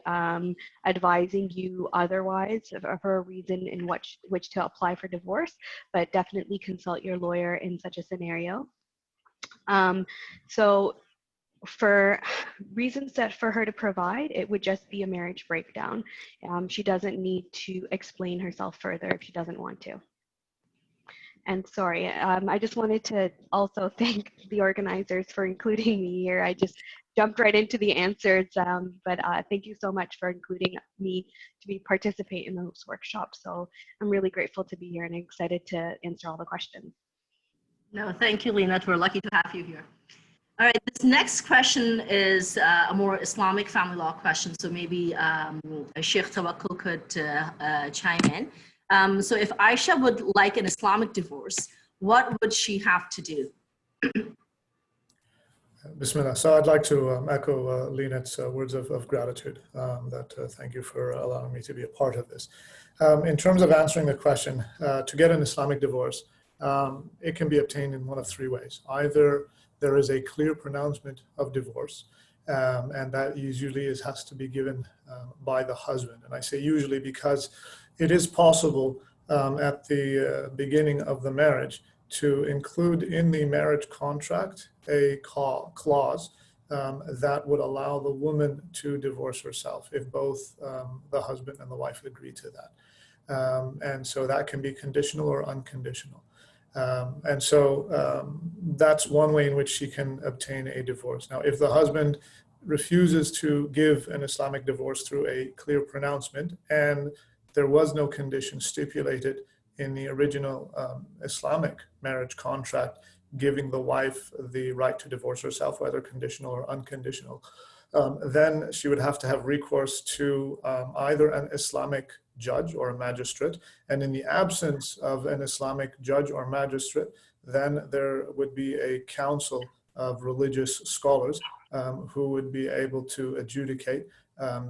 advising you otherwise for a reason in which to apply for divorce, but definitely consult your lawyer in such a scenario. So for reasons that for her to provide, it would just be a marriage breakdown. She doesn't need to explain herself further if she doesn't want to. And sorry, I just wanted to also thank the organizers for including me here. I just jumped right into the answers, but thank you so much for including me to participate in this workshop. So I'm really grateful to be here and excited to answer all the questions. No, thank you, Lynette. We're lucky to have you here. All right, this next question is a more Islamic family law question. So maybe Sheikh Tawakkul could chime in. So if Aisha would like an Islamic divorce, what would she have to do? Bismillah. So I'd like to echo Lynette's words of gratitude. Thank you for allowing me to be a part of this. In terms of answering the question, to get an Islamic divorce, it can be obtained in one of three ways. Either there is a clear pronouncement of divorce, and that usually has to be given by the husband. And I say usually because it is possible at the beginning of the marriage to include in the marriage contract a clause that would allow the woman to divorce herself if both the husband and the wife agree to that. And so that can be conditional or unconditional. That's one way in which she can obtain a divorce. Now, if the husband refuses to give an Islamic divorce through a clear pronouncement, and there was no condition stipulated in the original Islamic marriage contract giving the wife the right to divorce herself, whether conditional or unconditional, then she would have to have recourse to either an Islamic judge or a magistrate. And in the absence of an Islamic judge or magistrate, then there would be a council of religious scholars who would be able to adjudicate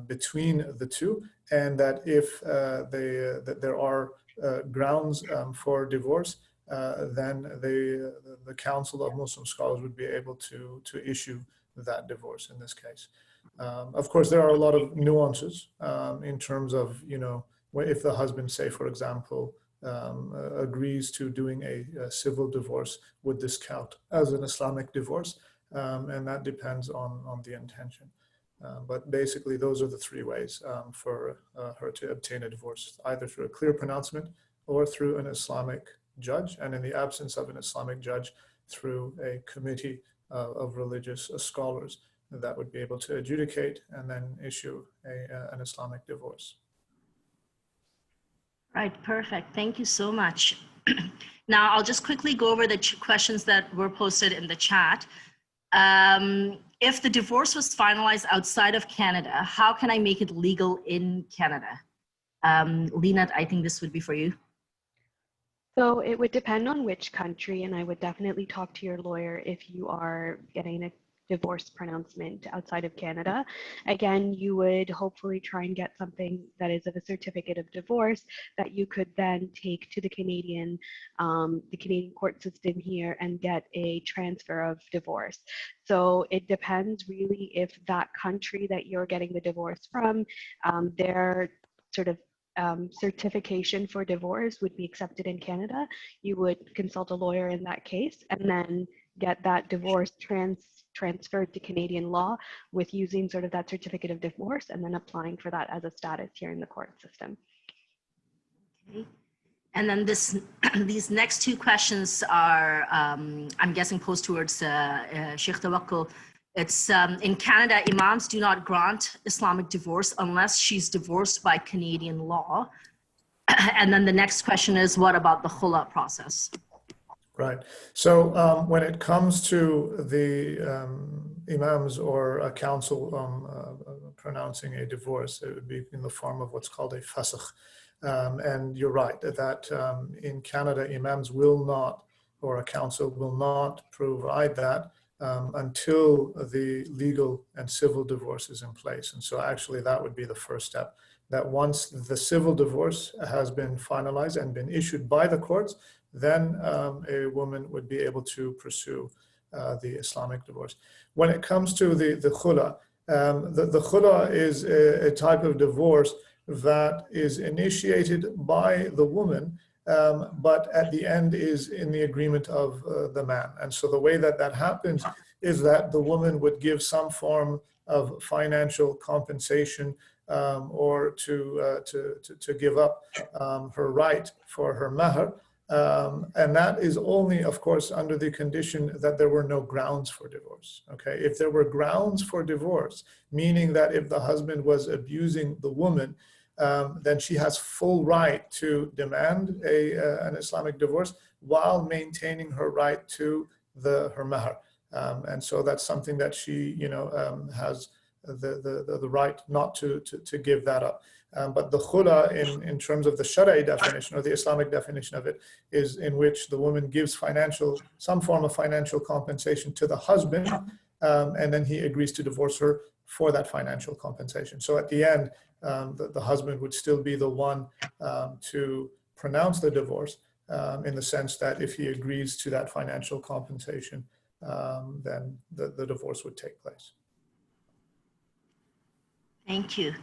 between the two, and that if that there are grounds for divorce, then the Council of Muslim Scholars would be able to issue that divorce in this case. Of course, there are a lot of nuances in terms of, you know, if the husband, say, for example, agrees to doing a civil divorce, would this count as an Islamic divorce? And that depends on the intention. But basically, those are the three ways for her to obtain a divorce, either through a clear pronouncement or through an Islamic judge, and in the absence of an Islamic judge, through a committee of religious scholars that would be able to adjudicate and then issue an Islamic divorce. Right, perfect. Thank you so much. Now, I'll just quickly go over the questions that were posted in the chat. If the divorce was finalized outside of Canada, how can I make it legal in Canada? Lena, I think this would be for you. So it would depend on which country, and I would definitely talk to your lawyer if you are getting a divorce pronouncement outside of Canada. Again, you would hopefully try and get something that is of a certificate of divorce that you could then take to the Canadian court system here and get a transfer of divorce. So it depends really if that country that you're getting the divorce from, their sort of certification for divorce would be accepted in Canada. You would consult a lawyer in that case and then get that divorce transferred to Canadian law with using sort of that certificate of divorce and then applying for that as a status here in the court system. Okay. And then these next two questions are, I'm guessing, posed towards Sheikh Tawakkul. It's in Canada, imams do not grant Islamic divorce unless she's divorced by Canadian law. And then the next question is, what about the khula process? Right. So when it comes to the imams or a council pronouncing a divorce, it would be in the form of what's called a fasakh. And you're right that in Canada, imams will not, or a council will not provide that until the legal and civil divorce is in place. And so actually that would be the first step, that once the civil divorce has been finalized and been issued by the courts, then a woman would be able to pursue the Islamic divorce. When it comes to the khula, the khula is a type of divorce that is initiated by the woman, but at the end is in the agreement of the man. And so the way that that happens is that the woman would give some form of financial compensation or to give up her right for her mahr. And that is only, of course, under the condition that there were no grounds for divorce. Okay, if there were grounds for divorce, meaning that if the husband was abusing the woman, then she has full right to demand an Islamic divorce while maintaining her right to her mahr. And so that's something that she, has the right not to give that up. But the khula, in terms of the Shari'i definition or the Islamic definition of it, is in which the woman gives some form of financial compensation to the husband, and then he agrees to divorce her for that financial compensation. So at the end, the husband would still be the one to pronounce the divorce, in the sense that if he agrees to that financial compensation, then the divorce would take place. Thank you.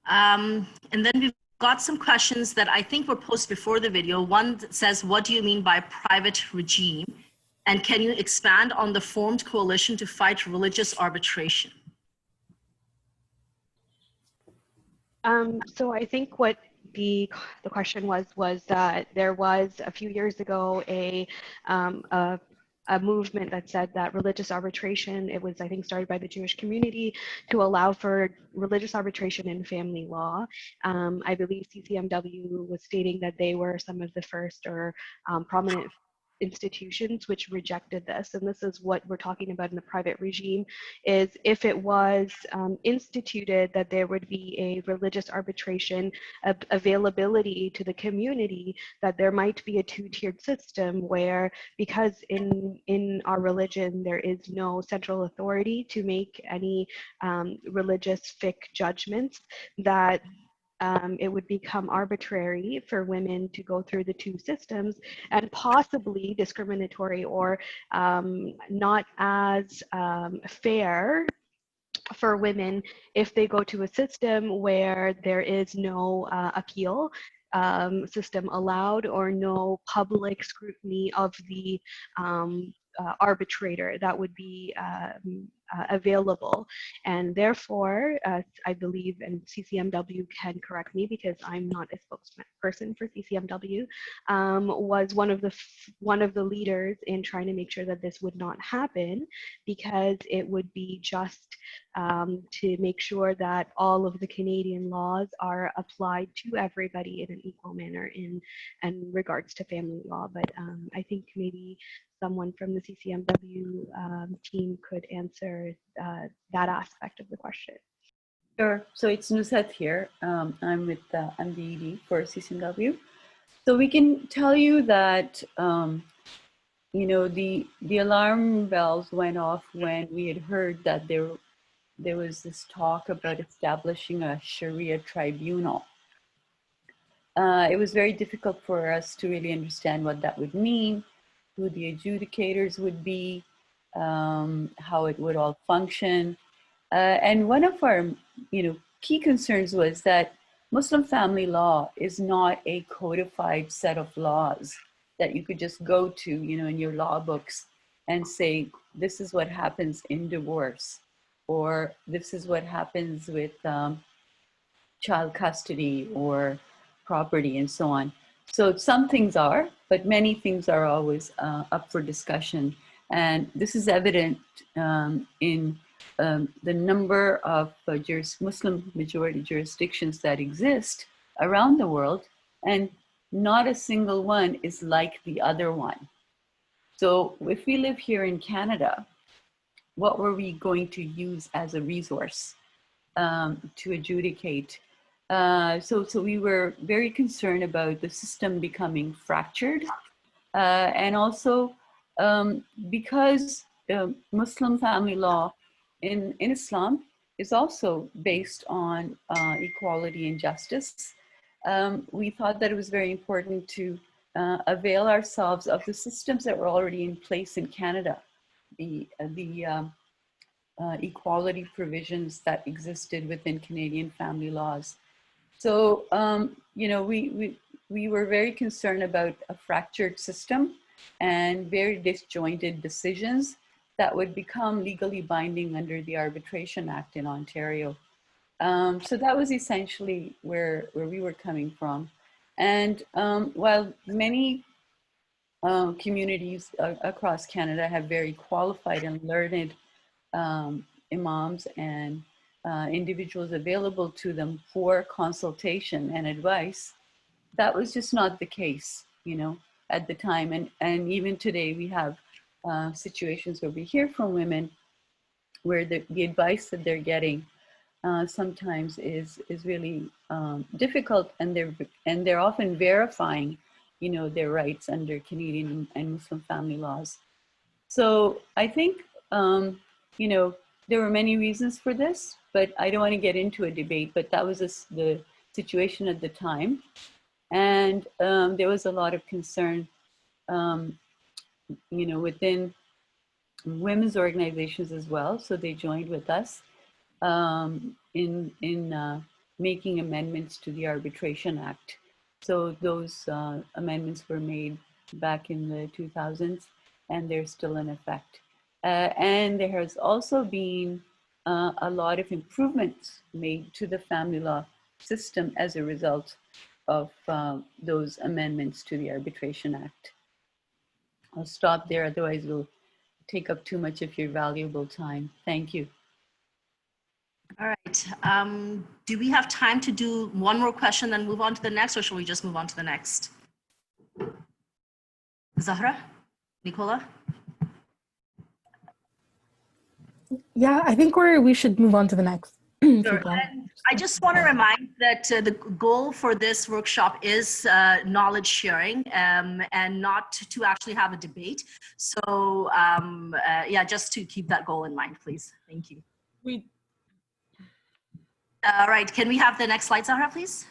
And then we've got some questions that I think were posted before the video. One says, what do you mean by private regime? And can you expand on the formed coalition to fight religious arbitration? So I think what the question was that there was a few years ago a movement that said that religious arbitration, it was, I think, started by the Jewish community to allow for religious arbitration in family law. I believe CCMW was stating that they were some of the first or prominent institutions which rejected this. And this is what we're talking about in the private regime, is if it was instituted that there would be a religious arbitration availability to the community, that there might be a two-tiered system where, because in our religion there is no central authority to make any religious fiqh judgments, that it would become arbitrary for women to go through the two systems, and possibly discriminatory or not as fair for women if they go to a system where there is no appeal system allowed, or no public scrutiny of the arbitrator that would be available. And therefore, I believe, and CCMW can correct me because I'm not a spokesperson for CCMW, was one of the leaders in trying to make sure that this would not happen, because it would be just to make sure that all of the Canadian laws are applied to everybody in an equal manner in regards to family law. But I think maybe someone from the CCMW team could answer that aspect of the question. Sure. So it's Nusat here. I'm the ED for CCMW. So we can tell you that you know, the alarm bells went off when we had heard that there was this talk about establishing a Sharia tribunal. It was very difficult for us to really understand what that would mean, who the adjudicators would be, how it would all function. And one of our, key concerns was that Muslim family law is not a codified set of laws that you could just go to, in your law books and say, this is what happens in divorce, or this is what happens with child custody or property and so on. So some things are, but many things are always up for discussion. And this is evident in the number of Muslim majority jurisdictions that exist around the world, and not a single one is like the other one. So if we live here in Canada, what were we going to use as a resource to adjudicate? So we were very concerned about the system becoming fractured, and also because Muslim family law in Islam is also based on equality and justice. We thought that it was very important to avail ourselves of the systems that were already in place in Canada, the equality provisions that existed within Canadian family laws. So, we were very concerned about a fractured system and very disjointed decisions that would become legally binding under the Arbitration Act in Ontario. So that was essentially where we were coming from. And while many communities across Canada have very qualified and learned imams and individuals available to them for consultation and advice, that was just not the case, at the time. And even today we have situations where we hear from women where the advice that they're getting sometimes is really difficult, and they're often verifying, their rights under Canadian and Muslim family laws. So I think, there were many reasons for this, but I don't want to get into a debate, but that was the situation at the time. And there was a lot of concern, within women's organizations as well. So they joined with us in making amendments to the Arbitration Act. So those amendments were made back in the 2000s, and they're still in effect. And there has also been a lot of improvements made to the family law system as a result of those amendments to the Arbitration Act. I'll stop there, otherwise we'll take up too much of your valuable time. Thank you. All right. Do we have time to do one more question, then move on to the next, or shall we just move on to the next? Zahra? Nicola? Yeah, I think we should move on to the next. Sure. And I just want to remind that the goal for this workshop is knowledge sharing and not to actually have a debate. So yeah, just to keep that goal in mind, please. Thank you. All right, can we have the next slide, Zahra, please?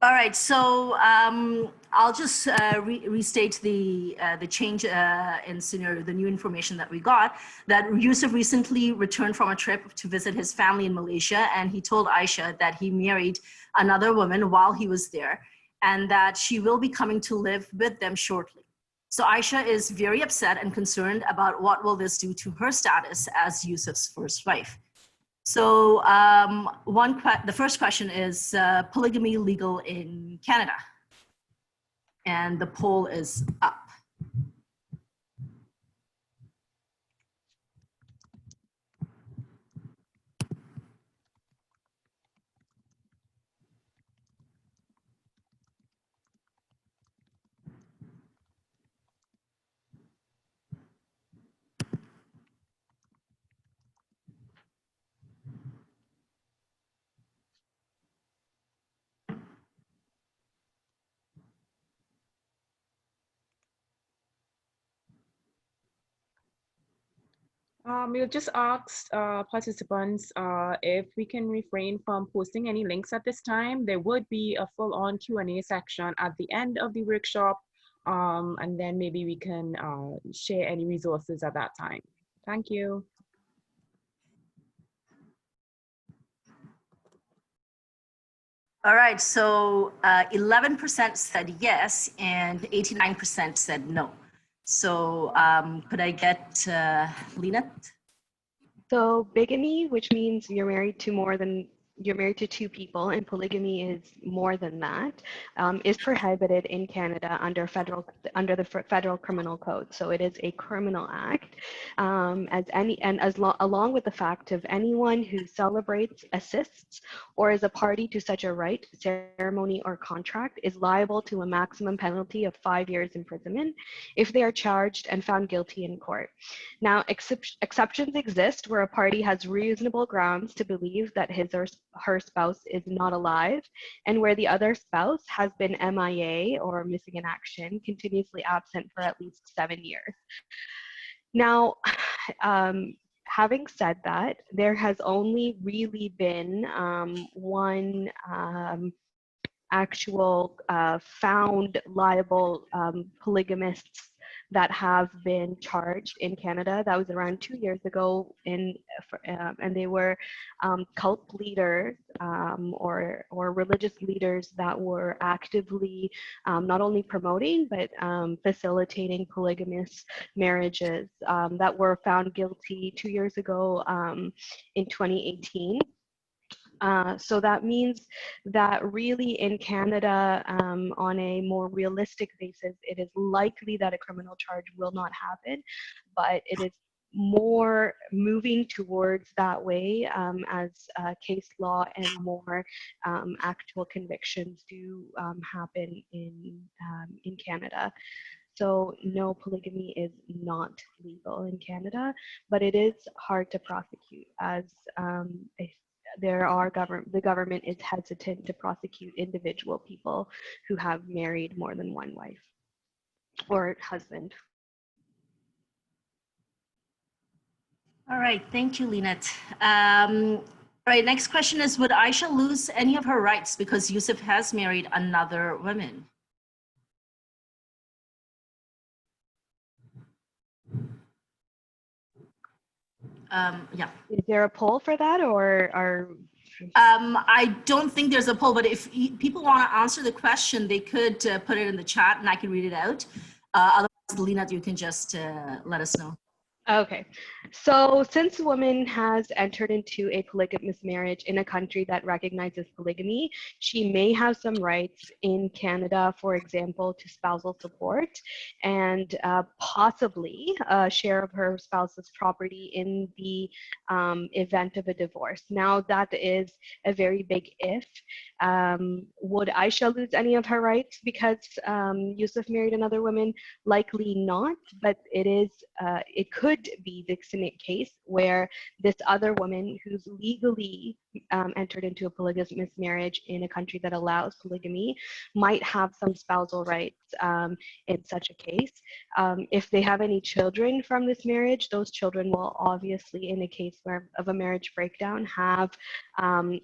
All right, so I'll just restate the change in scenario, the new information that we got, that Yusuf recently returned from a trip to visit his family in Malaysia, and he told Aisha that he married another woman while he was there, and that she will be coming to live with them shortly. So Aisha is very upset and concerned about what will this do to her status as Yusuf's first wife. So the first question is, polygamy legal in Canada? And the poll is up. We'll just ask participants if we can refrain from posting any links at this time. There would be a full-on Q&A section at the end of the workshop, and then maybe we can share any resources at that time. Thank you. All right, so 11% said yes and 89% said no. So could I get Lynette? So bigamy, which means you're married to two people, and polygamy is more than that, is prohibited in Canada under the federal criminal code. So it is a criminal act, along with the fact of anyone who celebrates, assists, or is a party to such a rite, ceremony, or contract is liable to a maximum penalty of 5 years imprisonment if they are charged and found guilty in court. Now, exceptions exist where a party has reasonable grounds to believe that his or her spouse is not alive, and where the other spouse has been MIA, or missing in action, continuously absent for at least 7 years. Now, having said that, there has only really been one actual found liable polygamists that have been charged in Canada. That was around 2 years ago, and they were cult leaders or religious leaders that were actively not only promoting but facilitating polygamous marriages that were found guilty 2 years ago in 2018. So that means that really in Canada, on a more realistic basis, it is likely that a criminal charge will not happen, but it is more moving towards that way as case law and more actual convictions do happen in Canada. So no, polygamy is not legal in Canada, but it is hard to prosecute, as the government is hesitant to prosecute individual people who have married more than one wife or husband. All right, thank you, Lynette. All right, next question is, would Aisha lose any of her rights because Yusuf has married another woman? Yeah. Is there a poll for that, or I don't think there's a poll, but if people want to answer the question, they could put it in the chat and I can read it out. Otherwise, Lynette, you can just let us know. Okay, so since a woman has entered into a polygamous marriage in a country that recognizes polygamy, she may have some rights in Canada, for example, to spousal support and possibly a share of her spouse's property in the event of a divorce. Now, that is a very big if. Would Aisha lose any of her rights because Yusuf married another woman? Likely not, but it could be the case where this other woman who's legally entered into a polygamous marriage in a country that allows polygamy might have some spousal rights in such a case. If they have any children from this marriage, those children will obviously, in a case of a marriage breakdown, have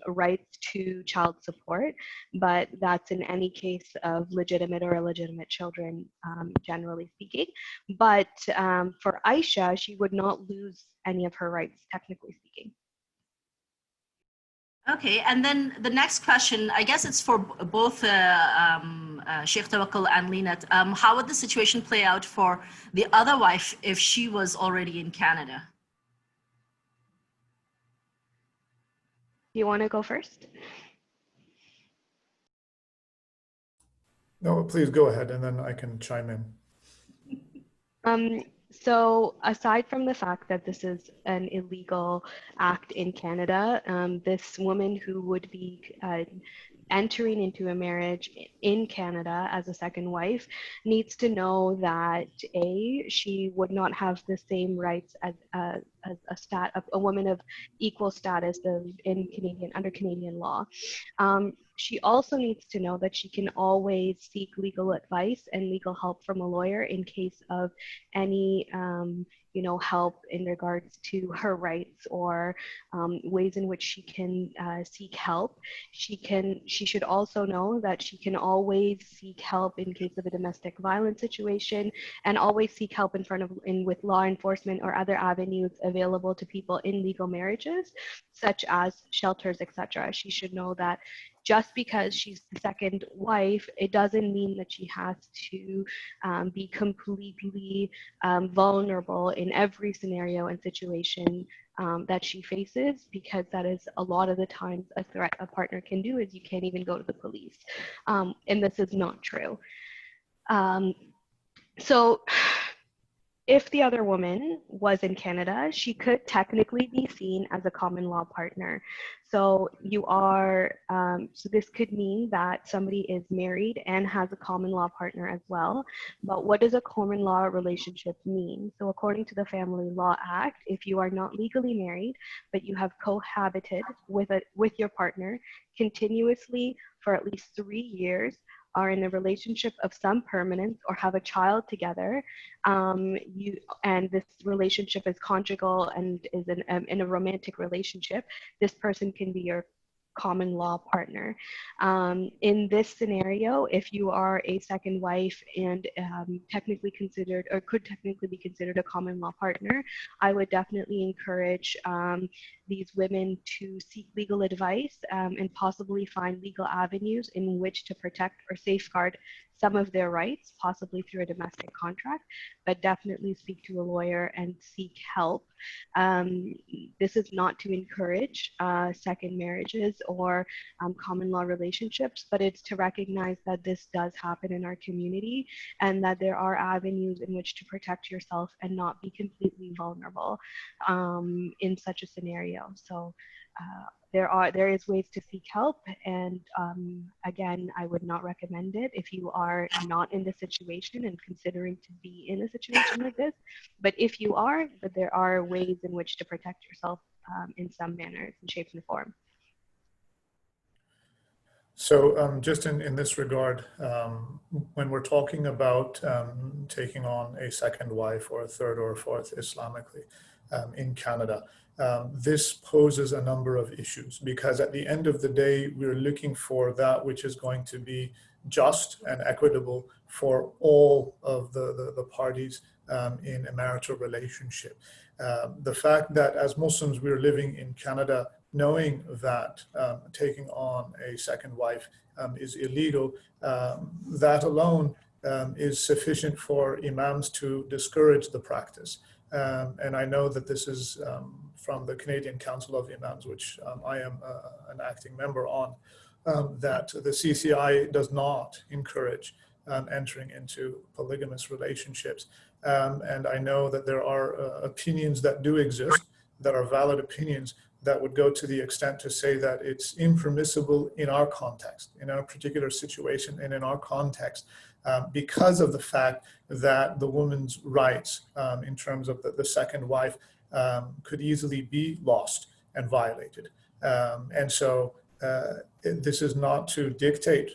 rights to child support, but that's in any case of legitimate or illegitimate children, generally speaking. But for Aisha, she would not lose any of her rights, technically speaking. Okay, and then the next question, I guess it's for both Sheikh Tawakkul and Leenat. How would the situation play out for the other wife if she was already in Canada? Do you want to go first? No, please go ahead, and then I can chime in. So aside from the fact that this is an illegal act in Canada, this woman who would be entering into a marriage in Canada as a second wife needs to know that she would not have the same rights as a woman of equal status under Canadian law. She also needs to know that she can always seek legal advice and legal help from a lawyer in case of any help in regards to her rights or ways in which she can seek help. She should also know that she can always seek help in case of a domestic violence situation, and always seek help with law enforcement or other avenues available to people in legal marriages, such as shelters, etc. She should know that just because she's the second wife, it doesn't mean that she has to be completely vulnerable in every scenario and situation that she faces, because that is a lot of the times a threat a partner can do is you can't even go to the police. And this is not true. So if the other woman was in Canada, she could technically be seen as a common law partner. So so this could mean that somebody is married and has a common law partner as well. But what does a common law relationship mean? So according to the Family Law Act, if you are not legally married, but you have cohabited with your partner continuously for at least 3 years, are in a relationship of some permanence, or have a child together, and this relationship is conjugal and is in a romantic relationship, this person can be your common law partner. In this scenario, if you are a second wife and technically considered, or could technically be considered, a common law partner, I would definitely encourage these women to seek legal advice and possibly find legal avenues in which to protect or safeguard some of their rights, possibly through a domestic contract, but definitely speak to a lawyer and seek help. This is not to encourage second marriages or common law relationships, but it's to recognize that this does happen in our community and that there are avenues in which to protect yourself and not be completely vulnerable in such a scenario. So there is ways to seek help, and again, I would not recommend it if you are not in this situation and considering to be in a situation like this. But if you are, but there are ways in which to protect yourself in some manners and shapes and form. So just in this regard, when we're talking about taking on a second wife or a third or a fourth Islamically in Canada, this poses a number of issues, because at the end of the day, we're looking for that which is going to be just and equitable for all of the parties in a marital relationship. The fact that as Muslims, we're living in Canada knowing that taking on a second wife is illegal, that alone is sufficient for imams to discourage the practice. And I know that this is from the Canadian Council of Imams, which I am an acting member on, that the CCI does not encourage entering into polygamous relationships. And I know that there are opinions that do exist, that are valid opinions, that would go to the extent to say that it's impermissible in our context, in our particular situation and in our context, because of the fact that the woman's rights in terms of the second wife could easily be lost and violated. And so this is not to dictate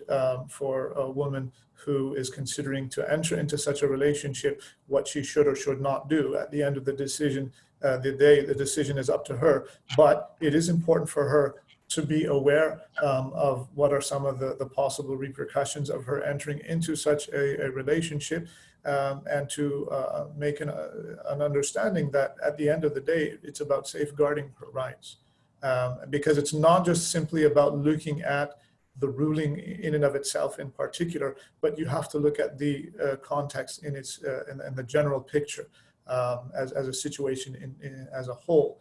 for a woman who is considering to enter into such a relationship what she should or should not do. At the end of the decision, the decision is up to her, but it is important for her to be aware of what are some of the possible repercussions of her entering into such a relationship, and to make an understanding that at the end of the day, it's about safeguarding her rights. Because it's not just simply about looking at the ruling in and of itself in particular, but you have to look at the context in its in the general picture as a situation as a whole.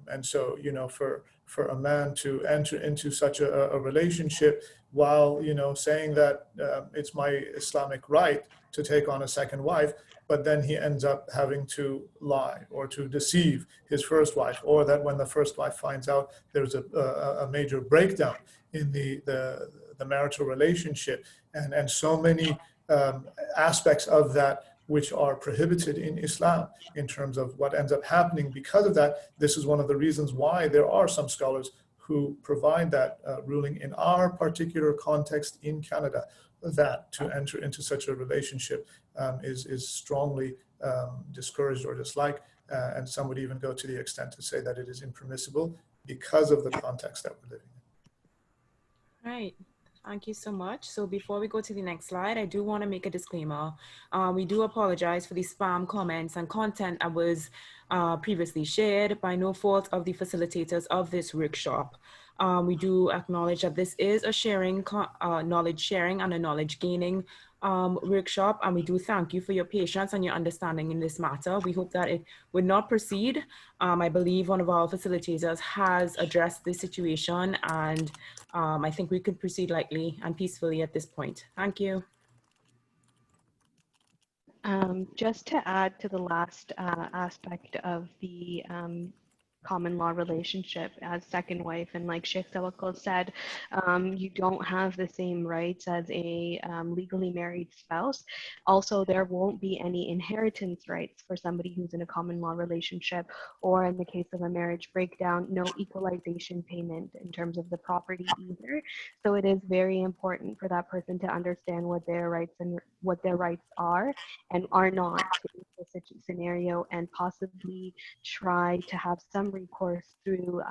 And so, you know, for a man to enter into such a relationship while, you know, saying that it's my Islamic right to take on a second wife, but then he ends up having to lie or to deceive his first wife, or that when the first wife finds out there's a major breakdown in the marital relationship, and so many aspects of that which are prohibited in Islam in terms of what ends up happening because of that. This is one of the reasons why there are some scholars who provide that ruling in our particular context in Canada, that to enter into such a relationship is strongly discouraged or disliked, and some would even go to the extent to say that it is impermissible because of the context that we're living in. Right. Thank you so much. So before we go to the next slide, I do want to make a disclaimer. We do apologize for the spam comments and content that was previously shared by no fault of the facilitators of this workshop. We do acknowledge that this is a sharing, knowledge sharing and a knowledge gaining workshop, and we do thank you for your patience and your understanding in this matter. We hope that it would not proceed. I believe one of our facilitators has addressed the situation, and I think we could proceed lightly and peacefully at this point. Thank you. Just to add to the last aspect of the common law relationship as second wife, and like Sheikh Tawakkol said, you don't have the same rights as a legally married spouse. Also, there won't be any inheritance rights for somebody who's in a common law relationship, or in the case of a marriage breakdown, no equalization payment in terms of the property either. So it is very important for that person to understand what their rights and what their rights are and are not in such a scenario, and possibly try to have some recourse through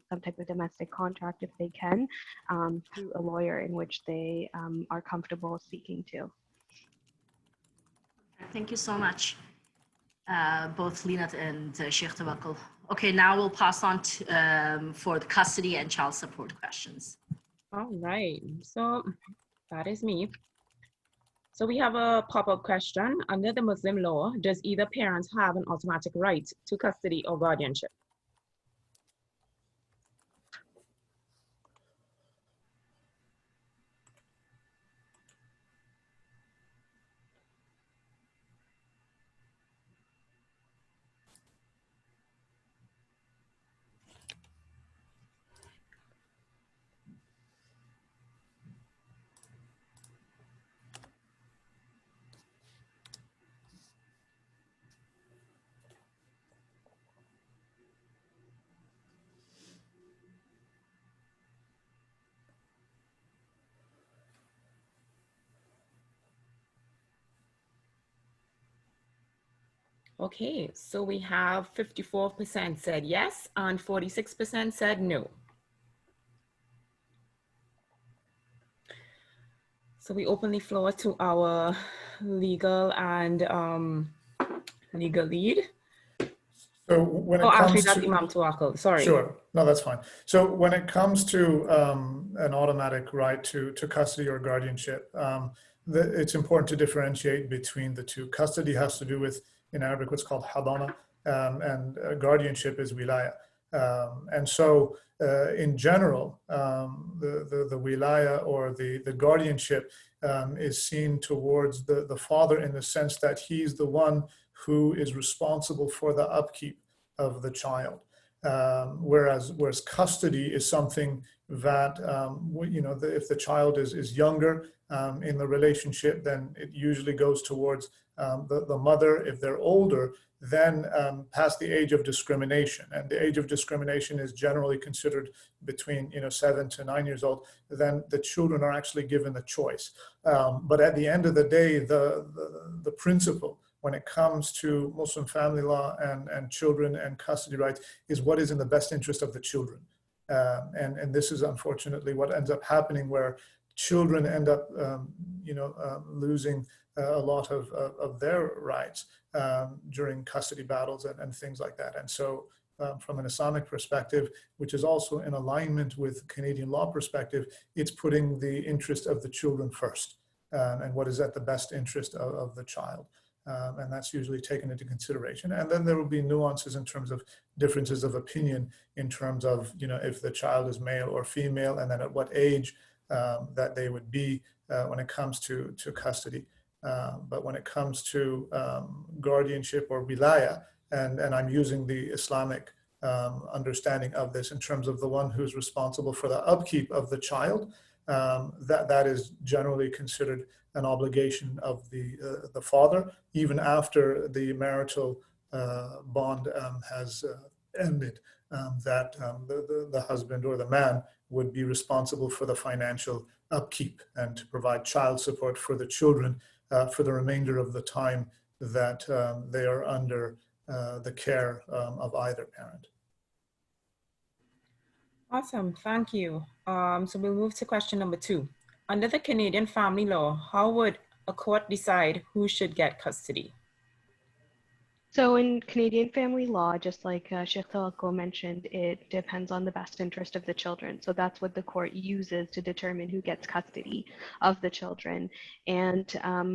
some type of domestic contract if they can, through a lawyer in which they are comfortable speaking to. Thank you so much, both Linat and Sheikh Tawakkol. Okay, now we'll pass on to, for the custody and child support questions. All right, so that is me. So we have a pop-up question. Under the Muslim law, does either parent have an automatic right to custody or guardianship? Okay, so we have 54% said yes and 46% said no. So we open the floor to our legal and legal lead. So when it oh, comes actually, that's to, Imam Tawakkol, sorry. Sure, no, that's fine. So when it comes to an automatic right to custody or guardianship, it's important to differentiate between the two. Custody has to do with in Arabic what's called hadana, and guardianship is wilaya. And so in general, the wilaya or the guardianship is seen towards the father in the sense that he's the one who is responsible for the upkeep of the child. Whereas custody is something that, if the child is younger in the relationship, then it usually goes towards the mother. If they're older, then past the age of discrimination, and the age of discrimination is generally considered between 7 to 9 years old, then the children are actually given the choice. But at the end of the day, the principle when it comes to Muslim family law and children and custody rights is what is in the best interest of the children. And this is unfortunately what ends up happening, where children end up losing a lot of their rights during custody battles and things like that. And so from an Islamic perspective, which is also in alignment with Canadian law perspective, it's putting the interest of the children first, and what is at the best interest of the child. And that's usually taken into consideration. And then there will be nuances in terms of differences of opinion in terms of, if the child is male or female, and then at what age that they would be when it comes to custody. But when it comes to guardianship or wilaya, and I'm using the Islamic understanding of this in terms of the one who's responsible for the upkeep of the child, that is generally considered an obligation of the father, even after the marital bond has ended, that the husband or the man would be responsible for the financial upkeep and to provide child support for the children for the remainder of the time that they are under the care of either parent. Awesome, thank you. So we'll move to question number 2. Under the Canadian family law, how would a court decide who should get custody? So in Canadian family law, just like Sheikh Tawakol mentioned, it depends on the best interest of the children. So that's what the court uses to determine who gets custody of the children, and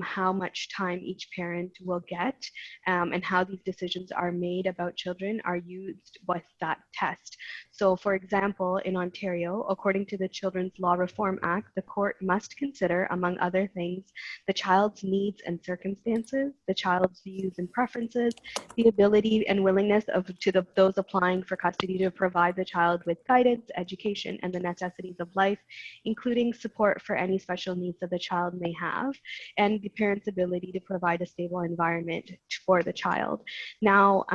how much time each parent will get, and how these decisions are made about children are used with that test. So for example, in Ontario, according to the Children's Law Reform Act, the court must consider, among other things, the child's needs and circumstances, the child's views and preferences, the ability and willingness of those applying for custody to provide the child with guidance, education, and the necessities of life, including support for any special needs that the child may have, and the parent's ability to provide a stable environment for the child. Now,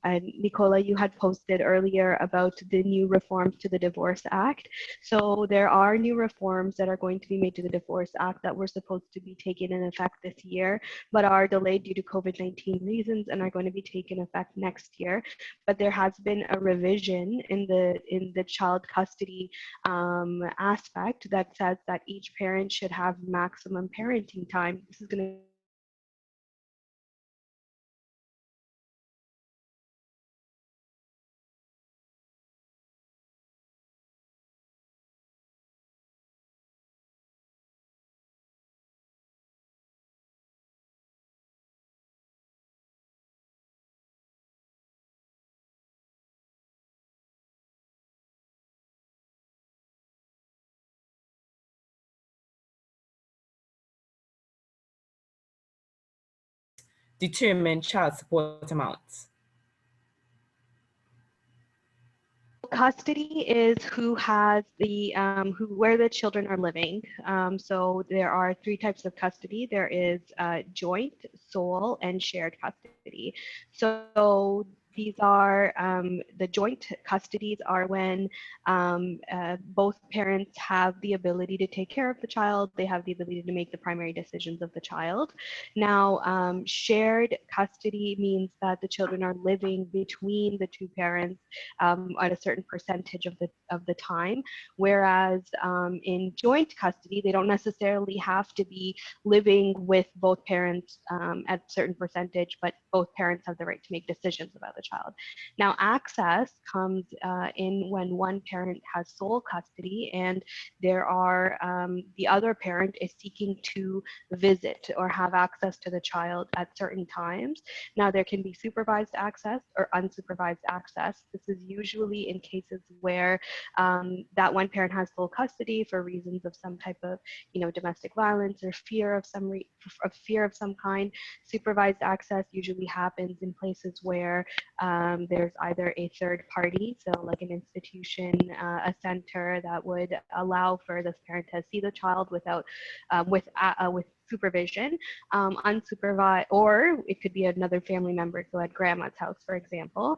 Nicola, you had posted earlier about the new reforms to the Divorce Act. So there are new reforms that are going to be made to the Divorce Act that were supposed to be taken in effect this year, but are delayed due to COVID-19 reasons and are going to be taken effect next year. But there has been a revision in the child custody aspect that says that each parent should have maximum parenting time. This is going to determine child support amounts? Custody is who has the where the children are living. So there are 3 types of custody. There is joint, sole, and shared custody. So these are the joint custodies are when both parents have the ability to take care of the child. They have the ability to make the primary decisions of the child. Now, shared custody means that the children are living between the 2 parents at a certain percentage of the time, whereas in joint custody, they don't necessarily have to be living with both parents at a certain percentage, but both parents have the right to make decisions about the child. Now, access comes in when one parent has sole custody and there are the other parent is seeking to visit or have access to the child at certain times. Now, there can be supervised access or unsupervised access. This is usually in cases where that one parent has full custody for reasons of some type of, domestic violence or fear of some kind. Supervised access usually happens in places where there's either a third party, so like an institution, a center that would allow for this parent to see the child without with supervision, unsupervised, or it could be another family member, so at grandma's house, for example.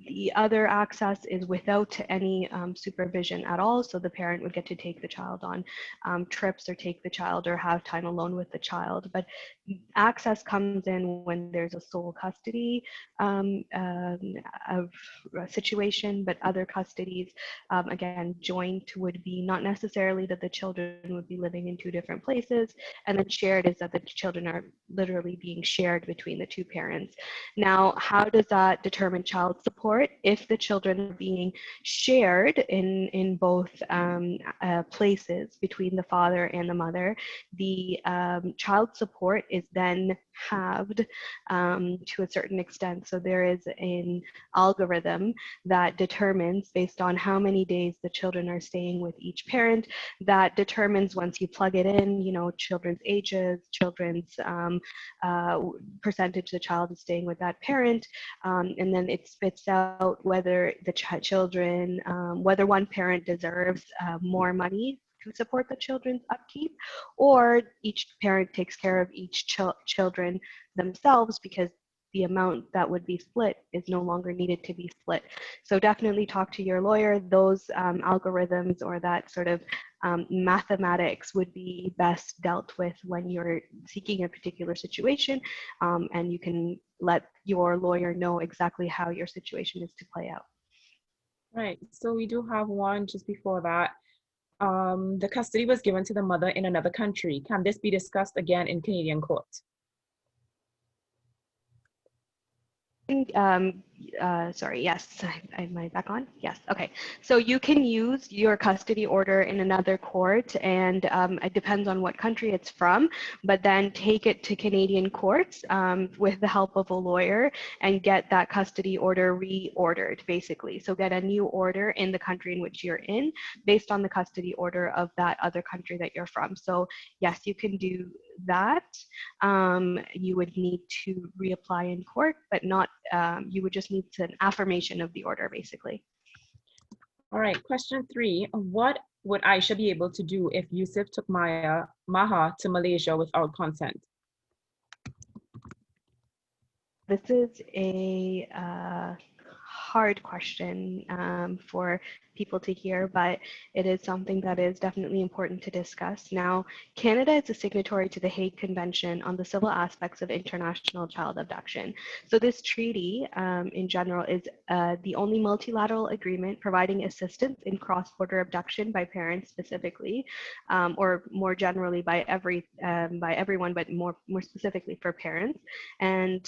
The other access is without any supervision at all, so the parent would get to take the child on trips or take the child or have time alone with the child. But access comes in when there's a sole custody of situation, but other custodies, again, joint would be not necessarily that the children would be living in two different places, and then shared is that the children are literally being shared between the two parents. Now, how does that determine child support? If the children are being shared in both places between the father and the mother, the child support is then halved to a certain extent. So there is an algorithm that determines, based on how many days the children are staying with each parent, that determines, once you plug it in, children's ages, children's percentage the child is staying with that parent, and then it spits out whether the children, whether one parent deserves more money to support the children's upkeep, or each parent takes care of each children themselves, because the amount that would be split is no longer needed to be split. So definitely talk to your lawyer. Those algorithms or that sort of mathematics would be best dealt with when you're seeking a particular situation, and you can let your lawyer know exactly how your situation is to play out. Right, so we do have one just before that. The custody was given to the mother in another country. Can this be discussed again in Canadian court? Sorry, yes, am I back on? Yes, okay. So you can use your custody order in another court, and it depends on what country it's from, but then take it to Canadian courts with the help of a lawyer and get that custody order reordered, basically. So get a new order in the country in which you're in based on the custody order of that other country that you're from. So yes, you can do that. You would need to reapply in court, but not, you would just need an affirmation of the order, basically. All right, question 3. What would Aisha be able to do if Yusuf took Maha to Malaysia without consent? This is a hard question for people to hear, but it is something that is definitely important to discuss. Now, Canada is a signatory to the Hague Convention on the Civil Aspects of International Child Abduction. So this treaty in general is the only multilateral agreement providing assistance in cross-border abduction by parents specifically, or more generally by everyone, but more specifically for parents. And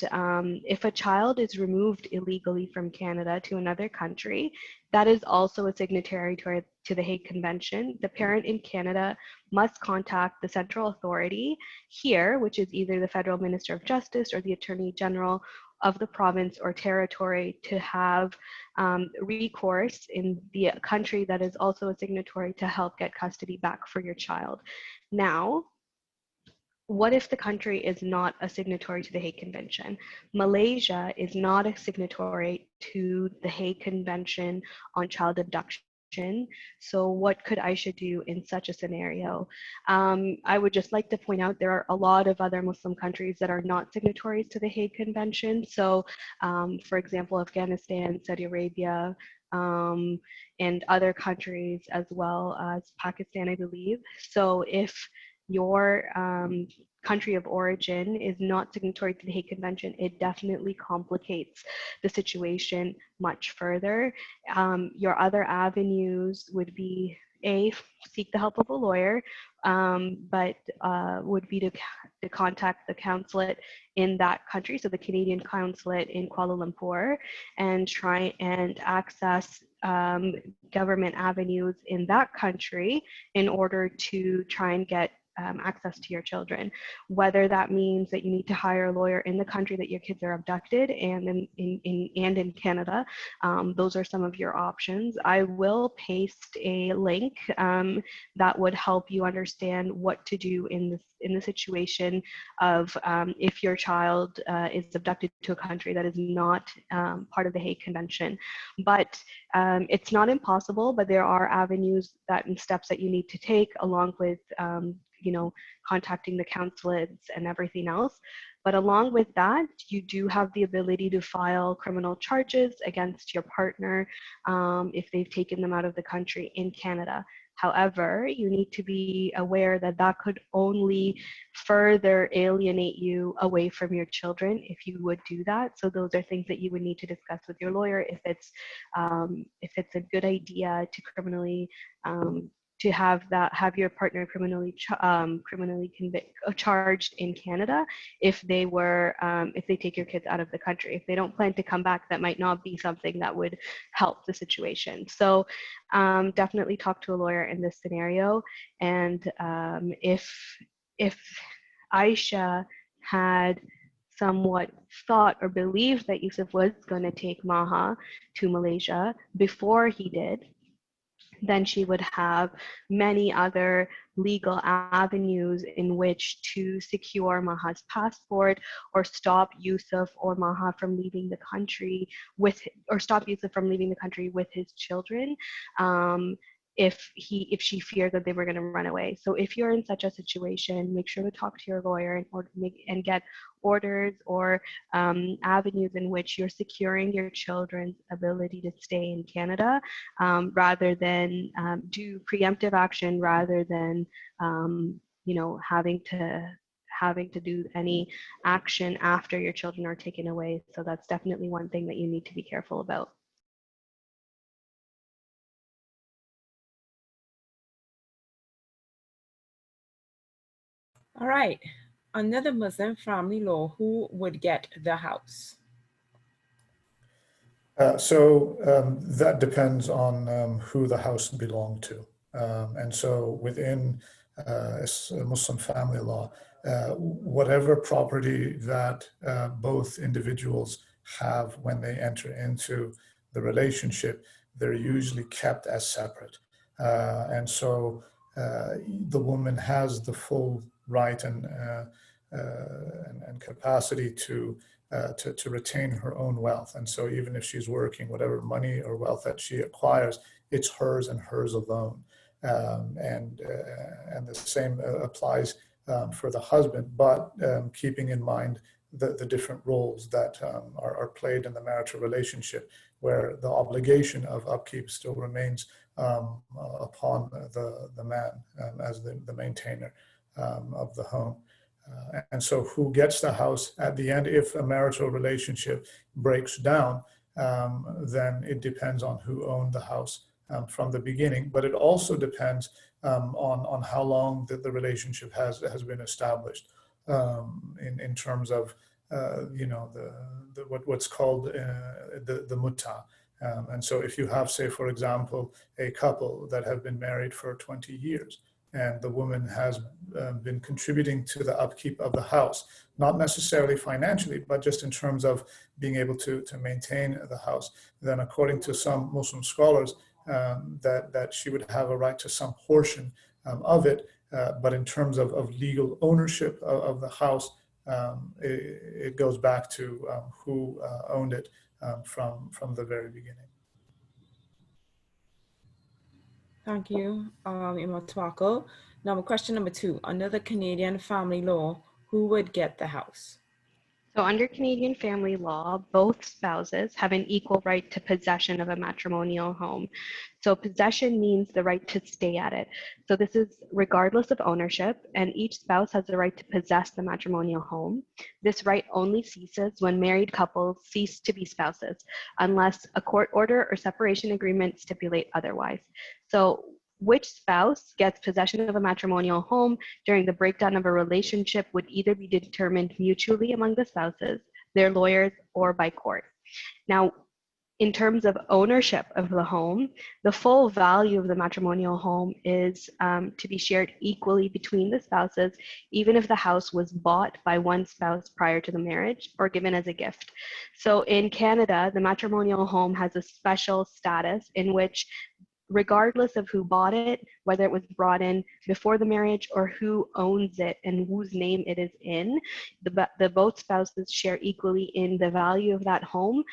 if a child is removed illegally from Canada to another country, that is also a signatory to the Hague Convention. The parent in Canada must contact the central authority here, which is either the Federal Minister of Justice or the Attorney General of the province or territory, to have recourse in the country that is also a signatory to help get custody back for your child. Now, what if the country is not a signatory to the Hague Convention? Malaysia is not a signatory to the Hague Convention on Child Abduction. So what could Aisha do in such a scenario? I would just like to point out there are a lot of other Muslim countries that are not signatories to the Hague Convention. So for example, Afghanistan, Saudi Arabia, and other countries as well as Pakistan, I believe. So if your country of origin is not signatory to the Hague Convention, it definitely complicates the situation much further. Your other avenues would be A, seek the help of a lawyer. but would be to contact the consulate in that country, so the Canadian consulate in Kuala Lumpur, and try and access government avenues in that country in order to try and get access to your children. Whether that means that you need to hire a lawyer in the country that your kids are abducted and in Canada, those are some of your options. I will paste a link that would help you understand what to do in the situation of if your child is abducted to a country that is not part of the Hague Convention. But it's not impossible, but there are avenues and steps that you need to take, along with contacting the consulates and everything else. But along with that, you do have the ability to file criminal charges against your partner if they've taken them out of the country in Canada. However, you need to be aware that that could only further alienate you away from your children if you would do that. So those are things that you would need to discuss with your lawyer if it's a good idea to criminally to have your partner criminally charged in Canada if they take your kids out of the country. If they don't plan to come back, that might not be something that would help the situation. So definitely talk to a lawyer in this scenario. And if Aisha had somewhat thought or believed that Yusuf was going to take Maha to Malaysia before he did, then she would have many other legal avenues in which to secure Maha's passport or stop Yusuf or Maha from leaving the country with his children. If she feared that they were going to run away. So if you're in such a situation, make sure to talk to your lawyer and get orders or avenues in which you're securing your children's ability to stay in Canada, rather than do preemptive action, rather than having to do any action after your children are taken away. So that's definitely one thing that you need to be careful about. All right. Under the Muslim family law, who would get the house? That depends on who the house belonged to. And so within Muslim family law, whatever property that both individuals have when they enter into the relationship, they're usually kept as separate. And so the woman has the full right and capacity to retain her own wealth. And so even if she's working, whatever money or wealth that she acquires, it's hers and hers alone. And the same applies for the husband, but keeping in mind the different roles that are played in the marital relationship, where the obligation of upkeep still remains upon the man as the maintainer of the home. And so who gets the house at the end, if a marital relationship breaks down, then it depends on who owned the house from the beginning, but it also depends on how long the relationship has been established in terms of what's called the mutta. And so if you have, say, for example, a couple that have been married for 20 years, and the woman has been contributing to the upkeep of the house, not necessarily financially, but just in terms of being able to maintain the house, then according to some Muslim scholars, that she would have a right to some portion of it, but in terms of legal ownership of the house, it goes back to who owned it from the very beginning. Thank you, Imam Tawakkol. Now, question number 2. Under the Canadian family law, who would get the house? So under Canadian family law, both spouses have an equal right to possession of a matrimonial home. So possession means the right to stay at it. So this is regardless of ownership, and each spouse has the right to possess the matrimonial home. This right only ceases when married couples cease to be spouses, unless a court order or separation agreement stipulate otherwise. So which spouse gets possession of a matrimonial home during the breakdown of a relationship would either be determined mutually among the spouses, their lawyers, or by court. Now, in terms of ownership of the home, the full value of the matrimonial home is to be shared equally between the spouses, even if the house was bought by one spouse prior to the marriage or given as a gift. So in Canada, the matrimonial home has a special status in which, regardless of who bought it, whether it was brought in before the marriage or who owns it and whose name it is in, the both spouses share equally in the value of that home,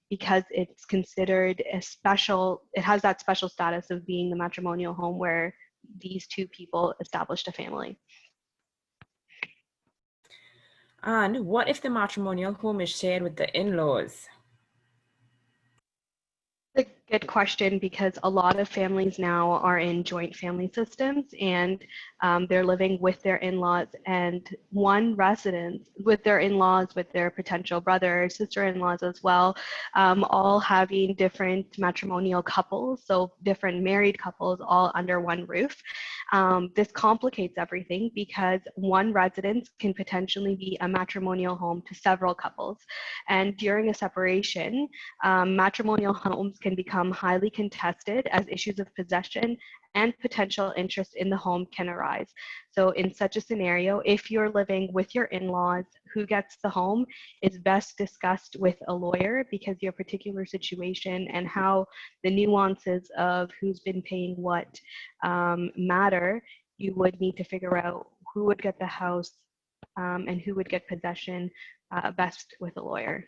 because it's considered a special, it has that special status of being the matrimonial home where these two people established a family. And what if the matrimonial home is shared with the in-laws? A good question, because a lot of families now are in joint family systems, and they're living with their in-laws, and one residence with their in-laws, with their potential brother or sister-in-laws as well, all having different matrimonial couples, so different married couples all under one roof. This complicates everything because one residence can potentially be a matrimonial home to several couples, and during a separation, matrimonial homes can become highly contested as issues of possession and potential interest in the home can arise. So in such a scenario, if you're living with your in-laws, who gets the home is best discussed with a lawyer, because your particular situation and how the nuances of who's been paying what matter. You would need to figure out who would get the house and who would get possession best with a lawyer.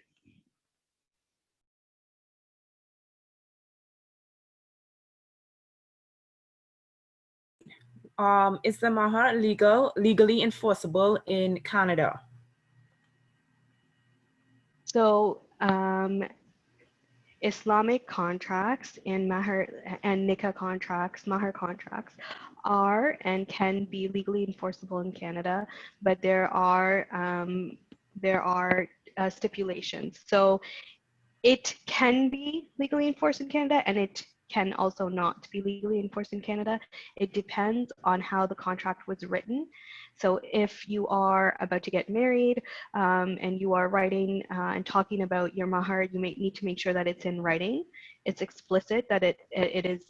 Is the mahar legally enforceable in Canada? So Islamic contracts and mahar and nikah contracts, mahar contracts, are and can be legally enforceable in Canada, but there are stipulations. So it can be legally enforced in Canada, and it can also not be legally enforced in Canada. It depends on how the contract was written. So if you are about to get married and you are writing and talking about your mahar, you may need to make sure that it's in writing. It's explicit that it is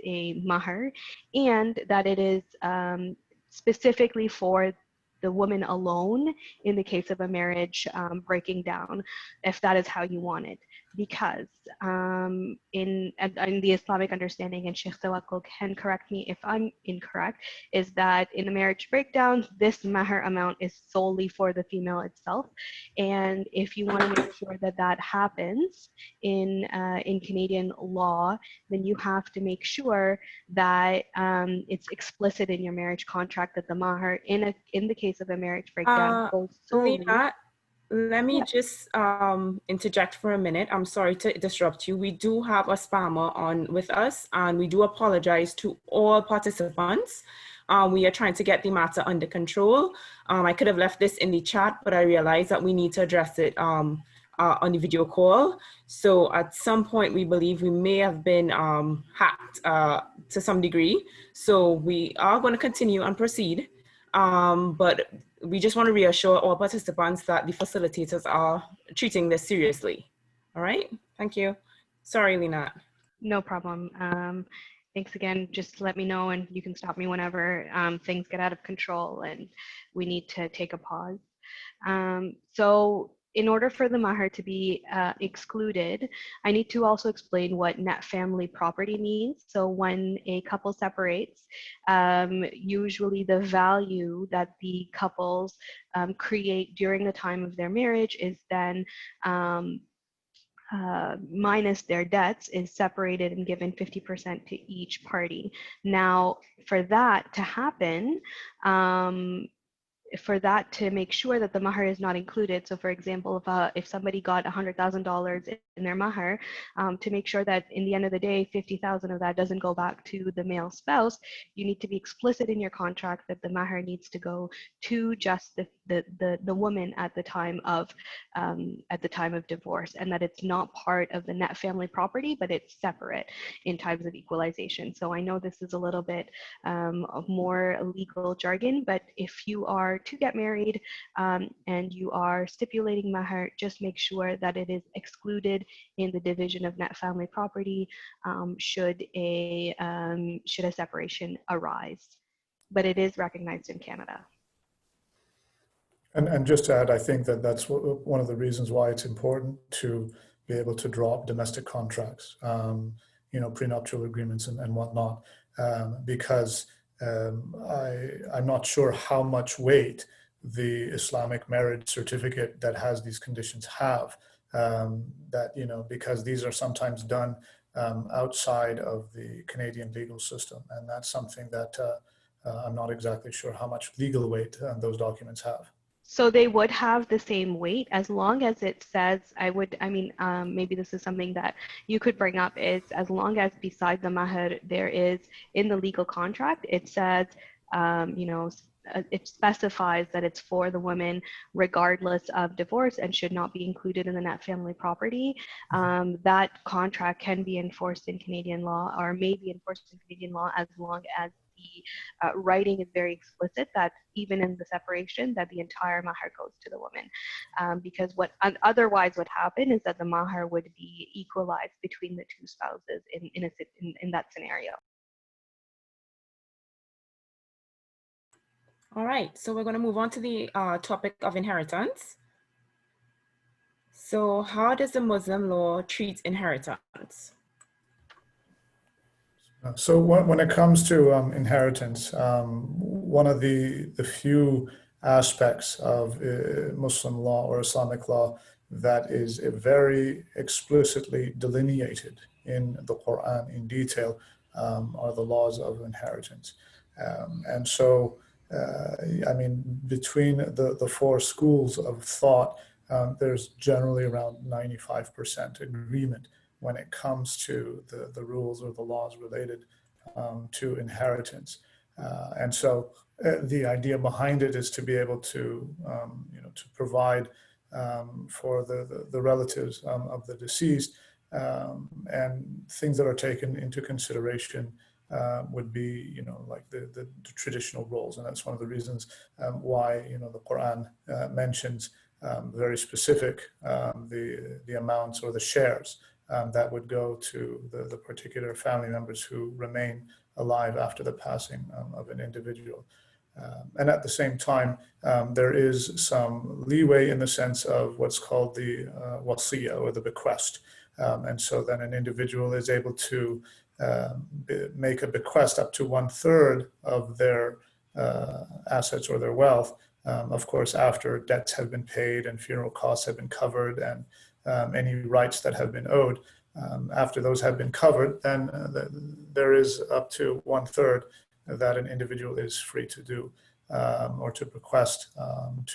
a mahar, and that it is specifically for the woman alone in the case of a marriage breaking down, if that is how you want it. Because in the Islamic understanding, and Sheikh Tawakkul can correct me if I'm incorrect, is that in the marriage breakdown, this mahar amount is solely for the female itself. And if you want to make sure that that happens in Canadian law, then you have to make sure that it's explicit in your marriage contract that the mahar in the case of a marriage breakdown goes solely. Lena, let me just interject for a minute. I'm sorry to disrupt you. We do have a spammer on with us, and we do apologize to all participants. We are trying to get the matter under control. I could have left this in the chat, but I realized that we need to address it on the video call. So at some point, we believe we may have been hacked to some degree. So we are going to continue and proceed. But we just want to reassure all participants that the facilitators are treating this seriously. All right, thank you. Sorry, Lena. No problem. Thanks again. Just let me know, and you can stop me whenever things get out of control and we need to take a pause. So in order for the mahar to be excluded, I need to also explain what net family property means. So when a couple separates, usually the value that the couples create during the time of their marriage is then minus their debts, is separated and given 50% to each party. Now, for that to happen, for that to make sure that the mahar is not included. So for example, if somebody got $100,000 in their mahar, to make sure that in the end of the day, 50,000 of that doesn't go back to the male spouse, you need to be explicit in your contract that the mahar needs to go to just the woman at the time of divorce, and that it's not part of the net family property, but it's separate in times of equalization. So I know this is a little bit of more legal jargon, but if you are to get married and you are stipulating mahar, just make sure that it is excluded in the division of net family property should a separation arise. But it is recognized in Canada. And just to add, I think that that's one of the reasons why it's important to be able to drop domestic contracts, prenuptial agreements and whatnot, because I'm not sure how much weight the Islamic marriage certificate that has these conditions have, because these are sometimes done outside of the Canadian legal system. And that's something that I'm not exactly sure how much legal weight those documents have. So they would have the same weight as long as it says, maybe this is something that you could bring up, is as long as beside the mahar there is in the legal contract, it says, it specifies that it's for the woman regardless of divorce and should not be included in the net family property. That contract can be enforced in Canadian law, or may be enforced in Canadian law, as long as the writing is very explicit that even in the separation that the entire mahar goes to the woman, because what otherwise would happen is that the mahar would be equalized between the two spouses in that scenario. All right, so we're going to move on to the topic of inheritance. So how does the Muslim law treat inheritance? So when it comes to inheritance, one of the few aspects of Muslim law or Islamic law that is very explicitly delineated in the Quran in detail are the laws of inheritance. And so, between the four schools of thought, there's generally around 95% agreement when it comes to the rules or the laws related to inheritance. And so the idea behind it is to be able to, to provide for the relatives of the deceased, and things that are taken into consideration would be, like the traditional roles. And that's one of the reasons why, the Quran mentions very specific, the amounts or the shares that would go to the particular family members who remain alive after the passing of an individual. And at the same time, there is some leeway in the sense of what's called the wasiyah, or the bequest. And so then an individual is able to make a bequest up to 1/3 of their assets or their wealth, of course, after debts have been paid and funeral costs have been covered, and any rights that have been owed. After those have been covered, then there is up to 1/3 that an individual is free to do or to bequest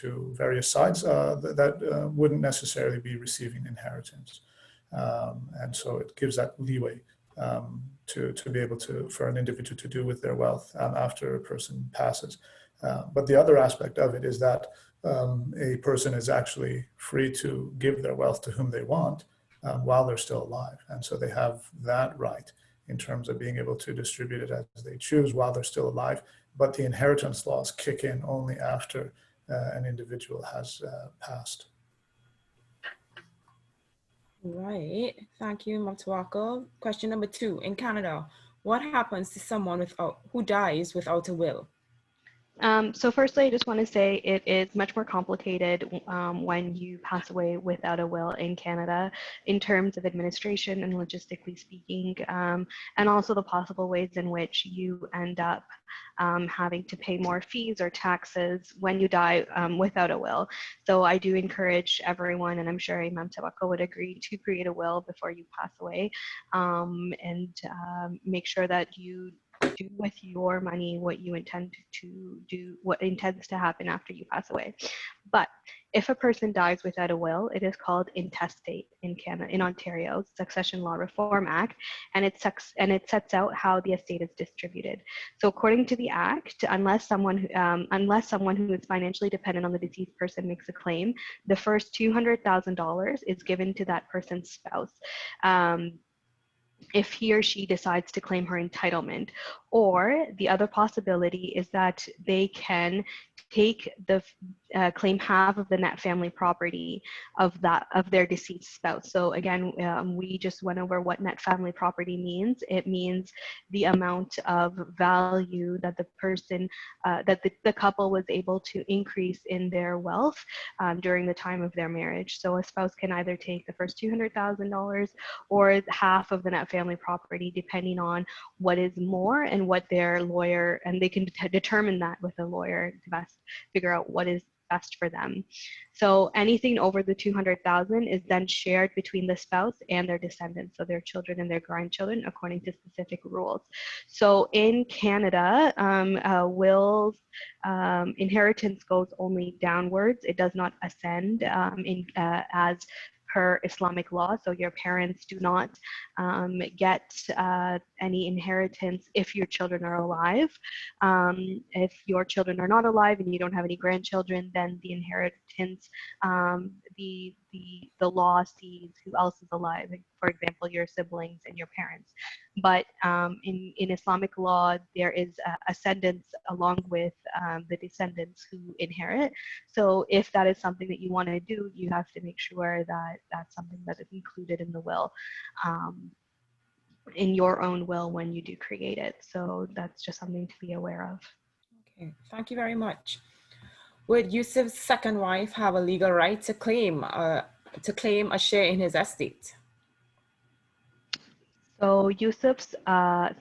to various sides that wouldn't necessarily be receiving inheritance. And so it gives that leeway to be able for an individual to do with their wealth after a person passes. But the other aspect of it is that a person is actually free to give their wealth to whom they want while they're still alive. And so they have that right in terms of being able to distribute it as they choose while they're still alive. But the inheritance laws kick in only after an individual has passed. Right. Thank you, Mtwako. Question number 2. In Canada, what happens to someone who dies without a will? So firstly, I just want to say it is much more complicated when you pass away without a will in Canada in terms of administration and logistically speaking, and also the possible ways in which you end up having to pay more fees or taxes when you die without a will. So I do encourage everyone, and I'm sure Imam Tawakal would agree, to create a will before you pass away, and make sure that you do with your money what you intend to do, what intends to happen after you pass away. But if a person dies without a will, it is called intestate in Canada, in Ontario, Succession Law Reform Act, and it sets out how the estate is distributed. So according to the Act, unless someone who is financially dependent on the deceased person makes a claim, the first $200,000 is given to that person's spouse. If he or she decides to claim her entitlement. Or the other possibility is that they can take the claim half of the net family property of their deceased spouse. So again, we just went over what net family property means. It means the amount of value that the person, that the couple was able to increase in their wealth during the time of their marriage. So a spouse can either take the first $200,000 or half of the net family property, depending on what is more and what their lawyer, and they can determine that with a lawyer to best figure out what is best for them. So anything over the 200,000 is then shared between the spouse and their descendants, so their children and their grandchildren, according to specific rules. So in Canada, wills, inheritance goes only downwards. It does not ascend as per Islamic law. So your parents do not get any inheritance if your children are alive. If your children are not alive and you don't have any grandchildren, then the inheritance, the law sees who else is alive. For example, your siblings and your parents. But in Islamic law, there is ascendance along with the descendants who inherit. So if that is something that you want to do, you have to make sure that that's something that is included in the will, in your own will when you do create it. So that's just something to be aware of. Okay, thank you very much. Would Yusuf's second wife have a legal right to claim a share in his estate? So Yusuf's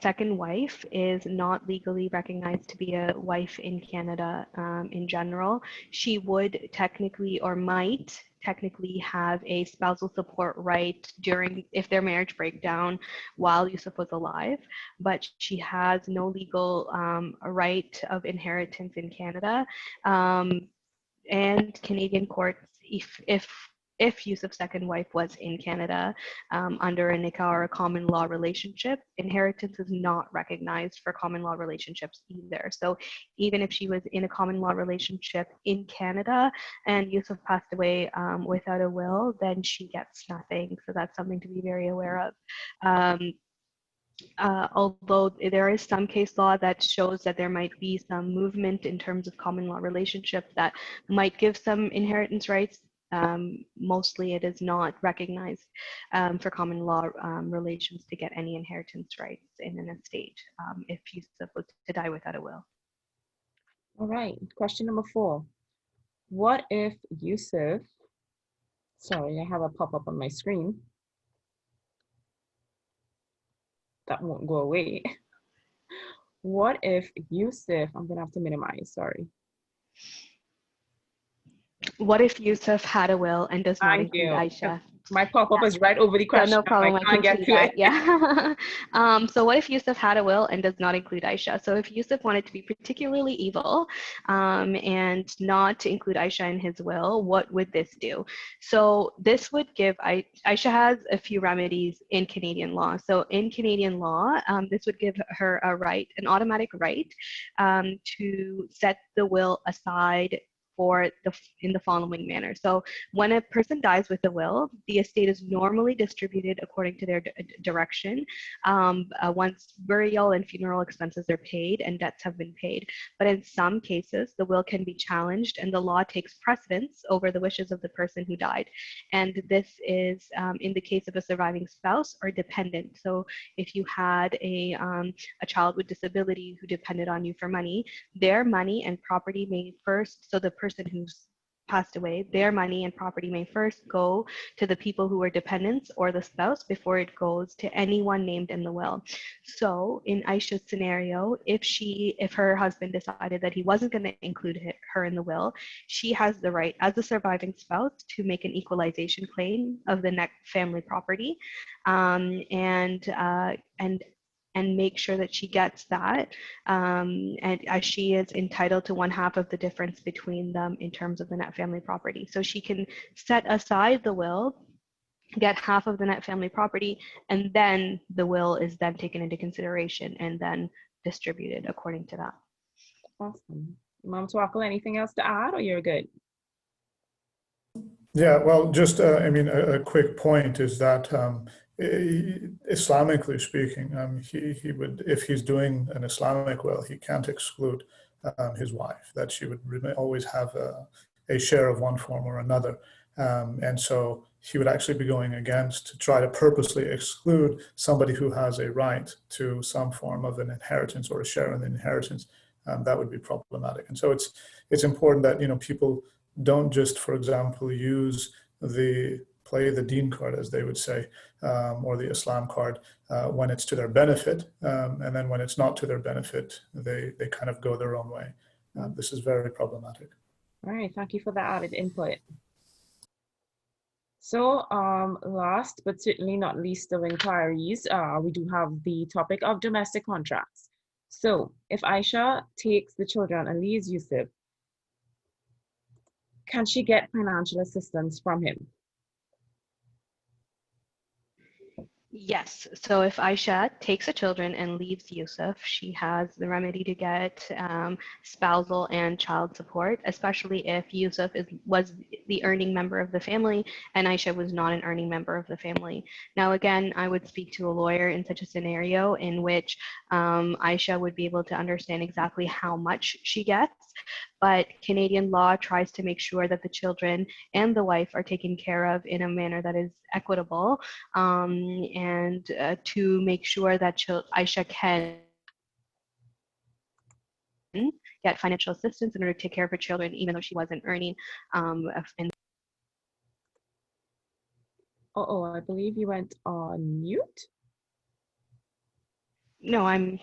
second wife is not legally recognized to be a wife in Canada in general. She would technically, or might technically, have a spousal support right if their marriage breaks down while Yusuf was alive, but she has no legal right of inheritance in Canada. And Canadian courts, if Yusuf's second wife was in Canada under a nikah or a common law relationship, inheritance is not recognized for common law relationships either. So even if she was in a common law relationship in Canada and Yusuf passed away without a will, then she gets nothing. So that's something to be very aware of. Although there is some case law that shows that there might be some movement in terms of common law relationships that might give some inheritance rights, mostly it is not recognized for common law relations to get any inheritance rights in an estate if Yusuf was to die without a will. All right, question number 4. What if Yusuf, sorry, I have a pop-up on my screen. That won't go away. What if Yusuf, I'm gonna have to minimize, sorry. What if Yusuf had a will and does not Thank include you. Aisha? My pop-up is right over the So question. no problem, I can get see to that, it. yeah. So what if Yusuf had a will and does not include Aisha? So if Yusuf wanted to be particularly evil and not to include Aisha in his will, what would this do? So this would give, Aisha has a few remedies in Canadian law. So in Canadian law, this would give her a right, an automatic right to set the will aside in the following manner. So when a person dies with a will, the estate is normally distributed according to their direction once burial and funeral expenses are paid and debts have been paid. But in some cases, the will can be challenged and the law takes precedence over the wishes of the person who died. And this is in the case of a surviving spouse or dependent. So if you had a child with disability who depended on you for money, their money and property may first, so the person who's passed away, their money and property may first go to the people who are dependents or the spouse before it goes to anyone named in the will. So in Aisha's scenario, if her husband decided that he wasn't going to include her in the will, she has the right as a surviving spouse to make an equalization claim of the net family property, and and make sure that she gets that, and as she is entitled to 1/2 of the difference between them in terms of the net family property. So she can set aside the will, get 1/2 of the net family property, and then the will is then taken into consideration and then distributed according to that. Awesome. Mom Twackle, anything else to add, or you're good? Yeah, well, just, I mean, a quick point is that Islamically speaking, he would, if he's doing an Islamic will, he can't exclude his wife, that she would always have a share of one form or another. And so he would actually be going against to try to purposely exclude somebody who has a right to some form of an inheritance or a share in the inheritance. That would be problematic. And so it's important that, you know, people don't just, for example, use play the Deen card, as they would say, or the Islam card when it's to their benefit. And then when it's not to their benefit, they kind of go their own way. This is very problematic. All right, thank you for that added input. So last but certainly not least of inquiries, we do have the topic of domestic contracts. So if Aisha takes the children and leaves Yusuf, can she get financial assistance from him? Yes. So if Aisha takes the children and leaves Yusuf, she has the remedy to get spousal and child support, especially if Yusuf was the earning member of the family and Aisha was not an earning member of the family. Now, again, I would speak to a lawyer in such a scenario in which Aisha would be able to understand exactly how much she gets. But Canadian law tries to make sure that the children and the wife are taken care of in a manner that is equitable, and to make sure that Aisha can get financial assistance in order to take care of her children, even though she wasn't earning. I believe you went on mute. No, I'm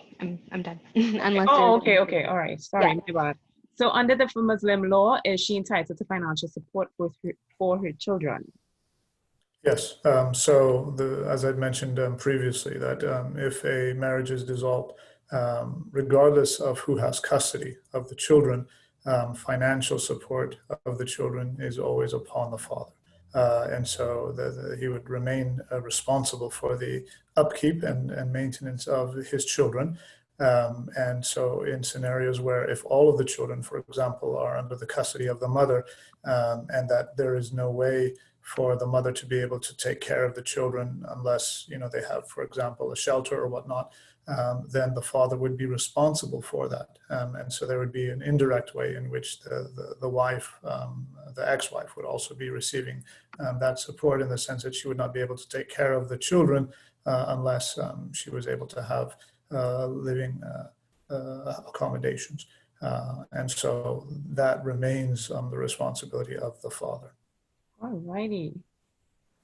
done. Unless okay, all right. Sorry, my bad. So under the Muslim law, is she entitled to financial support for her children? Yes. As I'd mentioned previously, that if a marriage is dissolved, regardless of who has custody of the children, financial support of the children is always upon the father. And so he would remain responsible for the upkeep and maintenance of his children. And so in scenarios where if all of the children, for example, are under the custody of the mother, and that there is no way for the mother to be able to take care of the children unless, you know, they have, for example, a shelter or whatnot, then the father would be responsible for that. And so there would be an indirect way in which the wife, the ex-wife, would also be receiving that support, in the sense that she would not be able to take care of the children unless she was able to have living accommodations. And so that remains the responsibility of the father. All righty.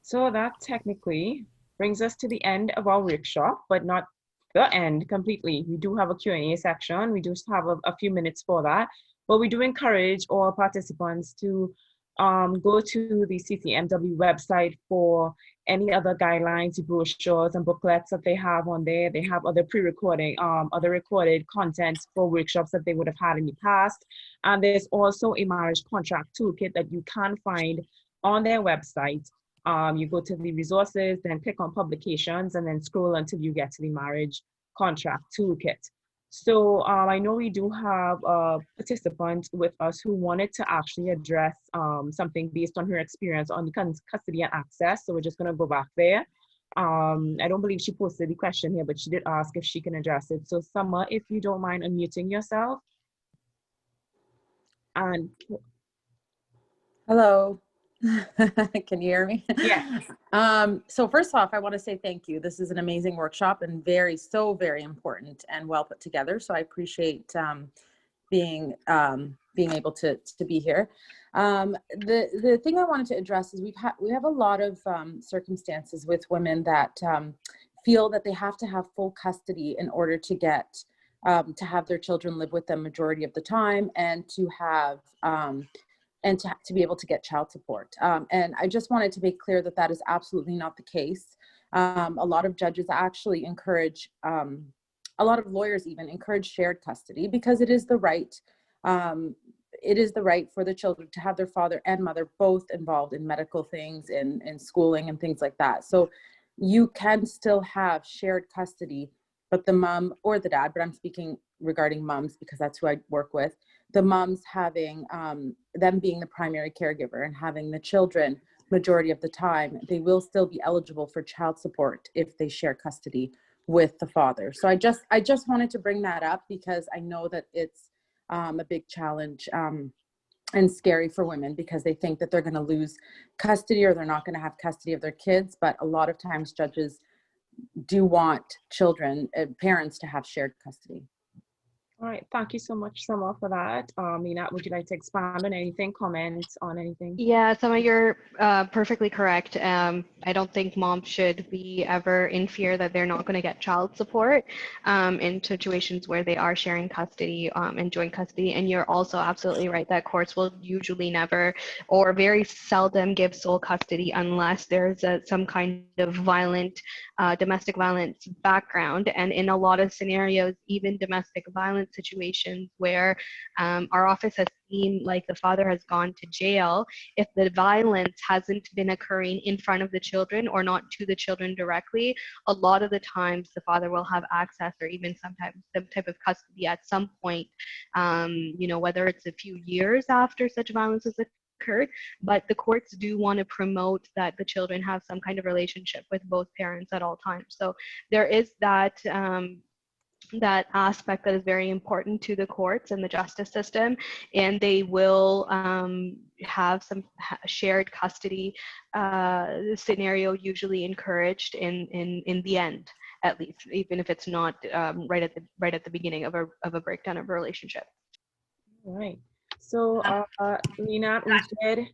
So that technically brings us to the end of our workshop, but not the end completely. We do have a Q&A section. We just have a few minutes for that, but we do encourage all participants to go to the CCMW website for any other guidelines, brochures, and booklets that they have on there. They have other other recorded content for workshops that they would have had in the past. And there's also a marriage contract toolkit that you can find on their website. You go to the resources, then click on publications, and then scroll until you get to the marriage contract toolkit. So I know we do have a participant with us who wanted to actually address something based on her experience on the custody and access. So we're just going to go back there. I don't believe she posted the question here, but she did ask if she can address it. So Summer, if you don't mind unmuting yourself. And hello. Can you hear me? Yeah. So first off, I want to say thank you. This is an amazing workshop and very important and well put together. So I appreciate being able to be here. The thing I wanted to address is we have a lot of circumstances with women that feel that they have to have full custody in order to get to have their children live with them majority of the time, and to have and to be able to get child support. And I just wanted to make clear that that is absolutely not the case. A lot of judges actually encourage, a lot of lawyers even encourage shared custody because it is the right. It is the right for the children to have their father and mother both involved in medical things, in schooling and things like that. So you can still have shared custody, but the mom or the dad, but I'm speaking regarding moms because that's who I work with, the moms having, them being the primary caregiver and having the children majority of the time, they will still be eligible for child support if they share custody with the father. So I just wanted to bring that up because I know that it's a big challenge and scary for women because they think that they're going to lose custody or they're not going to have custody of their kids. But a lot of times judges do want children, parents to have shared custody. All right, thank you so much, Summer, for that. Lena, would you like to expand on anything, comment on anything? Yeah, Summer, you're perfectly correct. I don't think moms should be ever in fear that they're not going to get child support in situations where they are sharing custody and joint custody. And you're also absolutely right that courts will usually never or very seldom give sole custody unless there's some kind of violent, domestic violence background. And in a lot of scenarios, even domestic violence situations where our office has seen like the father has gone to jail, if the violence hasn't been occurring in front of the children or not to the children directly, a lot of the times the father will have access or even sometimes some type of custody at some point, you know, whether it's a few years after such violence has occurred, but the courts do want to promote that the children have some kind of relationship with both parents at all times. So there is that that aspect that is very important to the courts and the justice system, and they will have some shared custody scenario usually encouraged in the end, at least, even if it's not right at the beginning of a breakdown of a relationship. All right. So, Lena, we did.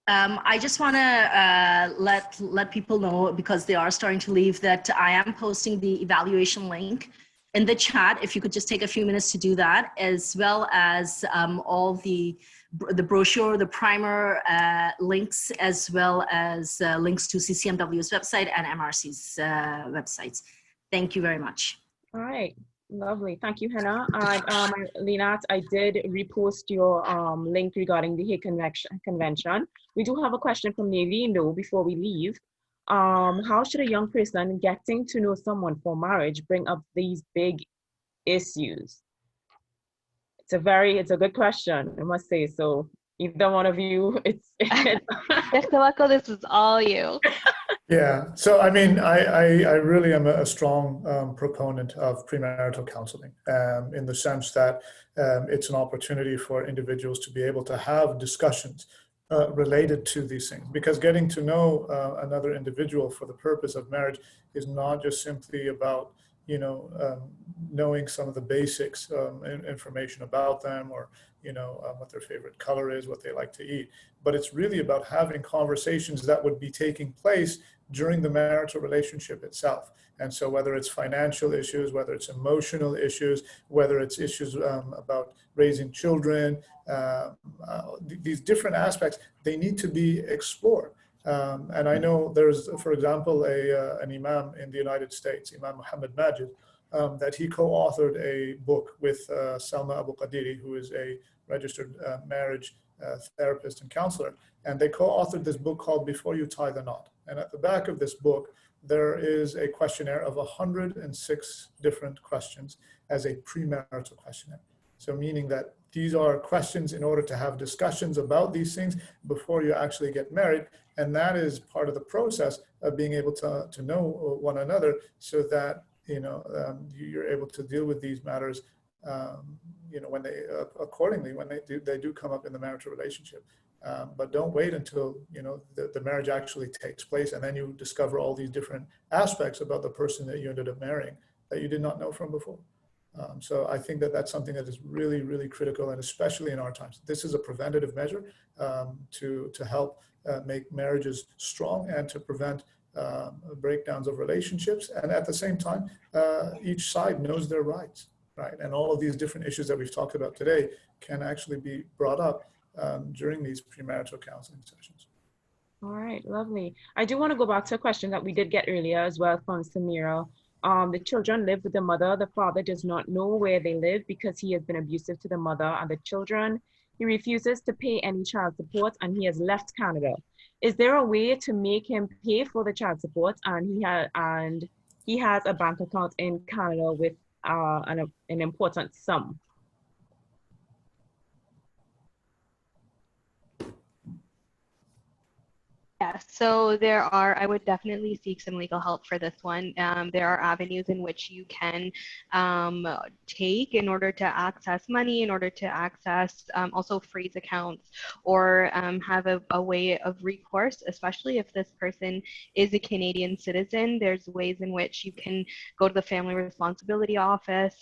I just want to let people know, because they are starting to leave, that I am posting the evaluation link in the chat. If you could just take a few minutes to do that, as well as all the brochure, the primer links, as well as links to CCMW's website and MRC's websites. Thank you very much. All right. Lovely. Thank you, Hannah. Lena, I did repost your link regarding the Hague Convention. We do have a question from Naveen, though, before we leave. How should a young person getting to know someone for marriage bring up these big issues? It's a good question, I must say. So either one of you, it's this is all you. Yeah, so I mean, I really am a strong proponent of premarital counseling in the sense that it's an opportunity for individuals to be able to have discussions related to these things, because getting to know another individual for the purpose of marriage is not just simply about, you know, knowing some of the basics information about them, or, you know, what their favorite color is, what they like to eat, but it's really about having conversations that would be taking place during the marital relationship itself. And so whether it's financial issues, whether it's emotional issues, whether it's issues about raising children, these different aspects, they need to be explored. And I know there's, for example, an imam in the United States, Imam Muhammad Majid, that he co-authored a book with Salma Abu Qadiri, who is a registered marriage therapist and counselor. And they co-authored this book called Before You Tie the Knot. And at the back of this book, there is a questionnaire of 106 different questions as a premarital questionnaire. So meaning that these are questions in order to have discussions about these things before you actually get married. And that is part of the process of being able to know one another, so that, you know, you're able to deal with these matters, you know, when they accordingly, when they do come up in the marital relationship. But don't wait until, you know, the marriage actually takes place, and then you discover all these different aspects about the person that you ended up marrying that you did not know from before. So I think that that's something that is really, really critical, and especially in our times. This is a preventative measure to help make marriages strong and to prevent breakdowns of relationships. And at the same time, each side knows their rights, right? And all of these different issues that we've talked about today can actually be brought up during these premarital counseling sessions. All right, lovely. I do want to go back to a question that we did get earlier as well from Samira. The children live with the mother. The father does not know where they live because he has been abusive to the mother and the children. He refuses to pay any child support and he has left Canada. Is there a way to make him pay for the child support? And he has a bank account in Canada with an important sum. Yeah, so I would definitely seek some legal help for this one. There are avenues in which you can take in order to access money, in order to access also freeze accounts, or have a way of recourse, especially if this person is a Canadian citizen. There's ways in which you can go to the Family Responsibility Office,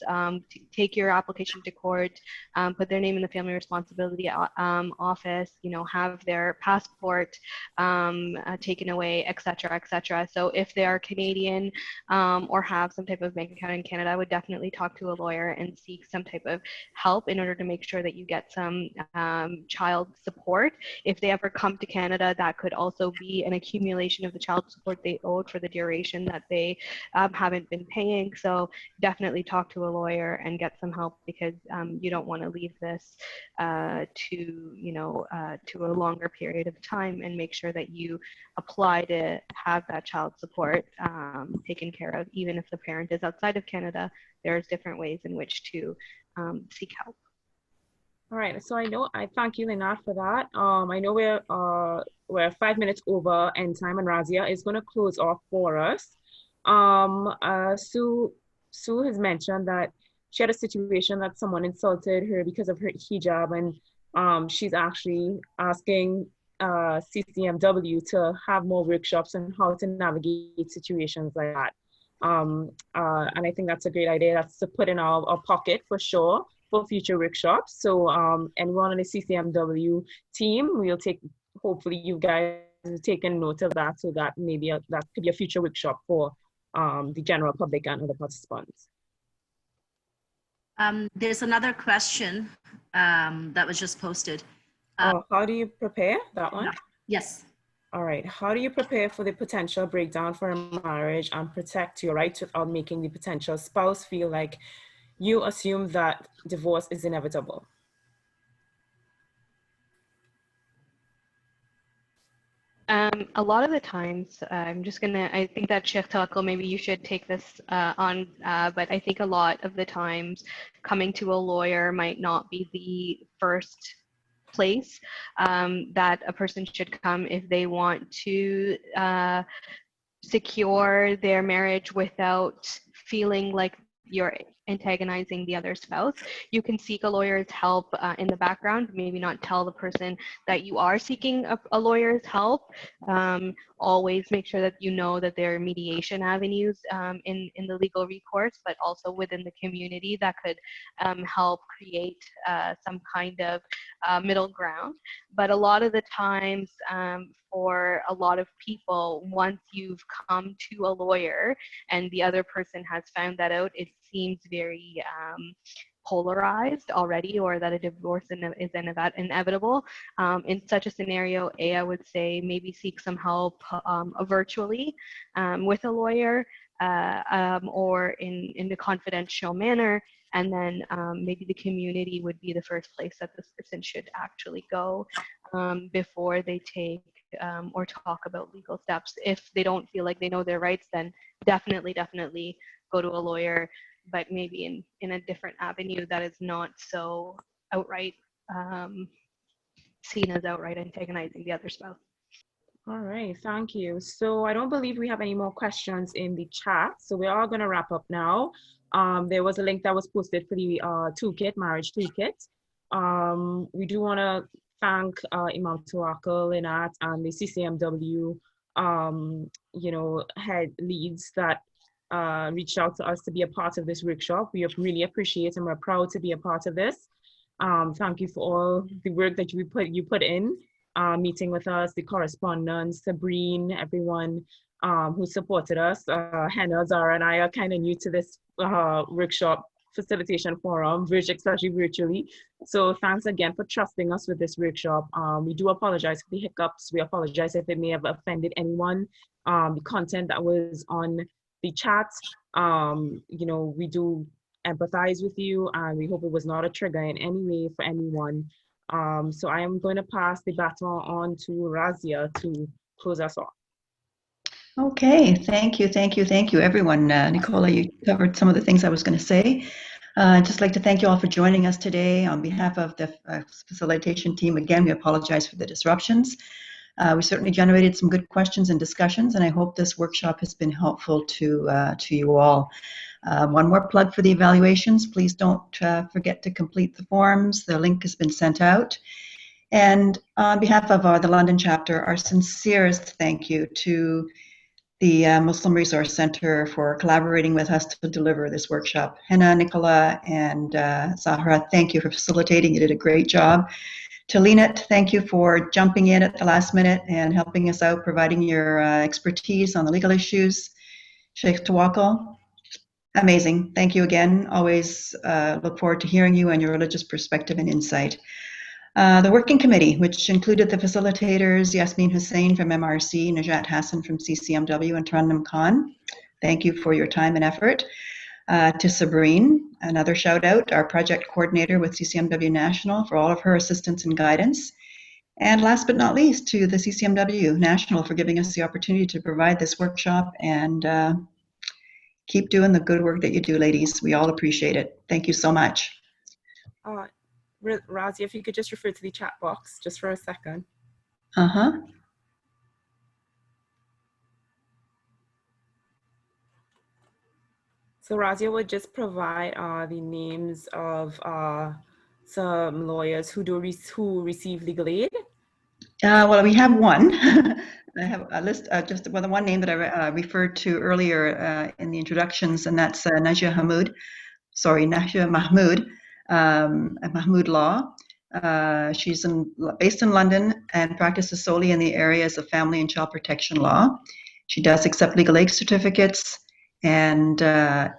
take your application to court, put their name in the Family Responsibility Office, have their passport taken away, etc., etc. So if they are Canadian or have some type of bank account in Canada, I would definitely talk to a lawyer and seek some type of help in order to make sure that you get some child support. If they ever come to Canada, that could also be an accumulation of the child support they owed for the duration that they haven't been paying. So definitely talk to a lawyer and get some help, because you don't want to leave this to a longer period of time, and make sure that you apply to have that child support taken care of. Even if the parent is outside of Canada, there's different ways in which to seek help. All right, so I thank you, Lynette, for that. I know we're 5 minutes over end time, and Razia is going to close off for us. Sue has mentioned that she had a situation that someone insulted her because of her hijab, and she's actually asking CCMW to have more workshops on how to navigate situations like that. And I think that's a great idea. That's to put in our pocket for sure for future workshops. So anyone on the CCMW team, hopefully you guys have taken note of that, so that maybe that could be a future workshop for the general public and other participants. There's another question that was just posted. How do you prepare that one? Yes. All right. How do you prepare for the potential breakdown for a marriage and protect your rights without making the potential spouse feel like you assume that divorce is inevitable? A lot of the times, I think that Sheikh Tawakkol, maybe you should take this on, but I think a lot of the times coming to a lawyer might not be the first place that a person should come if they want to secure their marriage without feeling like you're antagonizing the other spouse. You can seek a lawyer's help in the background, maybe not tell the person that you are seeking a lawyer's help. Always make sure that you know that there are mediation avenues in the legal recourse, but also within the community that could help create some kind of middle ground. But a lot of the times, for a lot of people, once you've come to a lawyer and the other person has found that out, it seems very polarized already, or that a divorce is inevitable. In such a scenario, I would say maybe seek some help virtually with a lawyer, or in a confidential manner. And then maybe the community would be the first place that this person should actually go before they take or talk about legal steps. If they don't feel like they know their rights, then definitely go to a lawyer, but maybe in a different avenue that is not so outright seen as outright antagonizing the other spouse. All right, thank you. So I don't believe we have any more questions in the chat, so we are going to wrap up now. There was a link that was posted for the toolkit, marriage toolkit. We do want to thank Imam Tawakkol, Lynette, and the CCMW, head leads that reached out to us to be a part of this workshop. We really appreciate and we're proud to be a part of this. Thank you for all the work that you put in, meeting with us, the correspondents, Sabrine, everyone who supported us. Henna, Zara, and I are kind of new to this workshop facilitation forum, especially virtually. So thanks again for trusting us with this workshop. We do apologize for the hiccups. We apologize if it may have offended anyone. The content that was on the chat, we do empathize with you, and we hope it was not a trigger in any way for anyone. So I am going to pass the baton on to Razia to close us off. Okay, thank you, everyone. Nicola, you covered some of the things I was going to say. I'd just like to thank you all for joining us today. On behalf of the facilitation team, again, we apologize for the disruptions. We certainly generated some good questions and discussions, and I hope this workshop has been helpful to you all. One more plug for the evaluations. Please don't forget to complete the forms. The link has been sent out. And on behalf of the London chapter, our sincerest thank you to the Muslim Resource Center for collaborating with us to deliver this workshop. Henna, Nicola, and Zahra, thank you for facilitating. You did a great job. To Linet, thank you for jumping in at the last minute and helping us out, providing your expertise on the legal issues. Sheikh Tawakkol, amazing. Thank you again. Always look forward to hearing you and your religious perspective and insight. The working committee, which included the facilitators, Yasmin Hussain from MRC, Najat Hassan from CCMW, and Tarannum Khan. Thank you for your time and effort. To Sabrine, another shout out, our project coordinator with CCMW National, for all of her assistance and guidance. And last but not least, to the CCMW National for giving us the opportunity to provide this workshop, and keep doing the good work that you do, ladies. We all appreciate it. Thank you so much. Razia, if you could just refer to the chat box just for a second. So Razia would just provide the names of some lawyers who receive legal aid. Well, we have one. I have a list, just the one name that I referred to earlier in the introductions, and that's Najia Mahmood. Mahmood Law. She's based in London and practices solely in the areas of family and child protection law. She does accept legal aid certificates and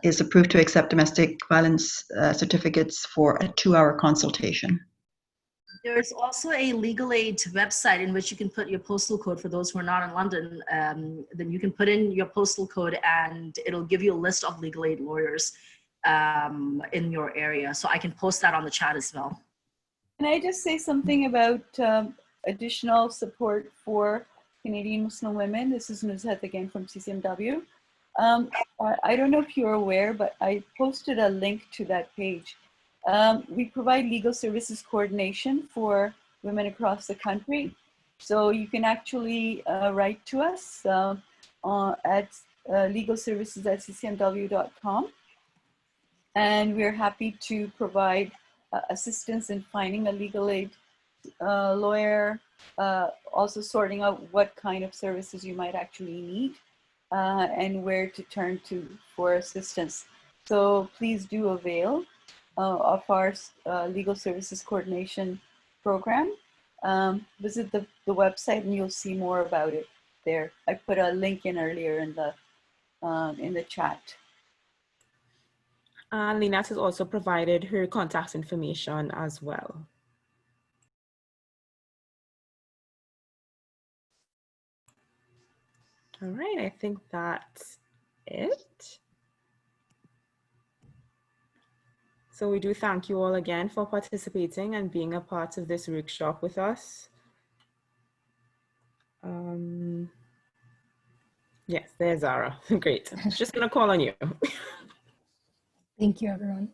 is approved to accept domestic violence certificates for a 2-hour consultation. There's also a legal aid website in which you can put your postal code for those who are not in London. Then you can put in your postal code and it'll give you a list of legal aid lawyers in your area. So I can post that on the chat as well. Can I just say something about additional support for Canadian Muslim women? This is Nuzhat again from CCMW. I don't know if you're aware, but I posted a link to that page. We provide legal services coordination for women across the country. So you can actually write to us at legalservices@ccmw.com. And we're happy to provide assistance in finding a legal aid lawyer, also sorting out what kind of services you might actually need and where to turn to for assistance. So please do avail of our legal services coordination program. Visit the website and you'll see more about it there. I put a link in earlier in the chat. Linat has also provided her contact information as well. All right, I think that's it. So we do thank you all again for participating and being a part of this workshop with us. Yes, there's Zara. Great. Just gonna call on you. Thank you, everyone.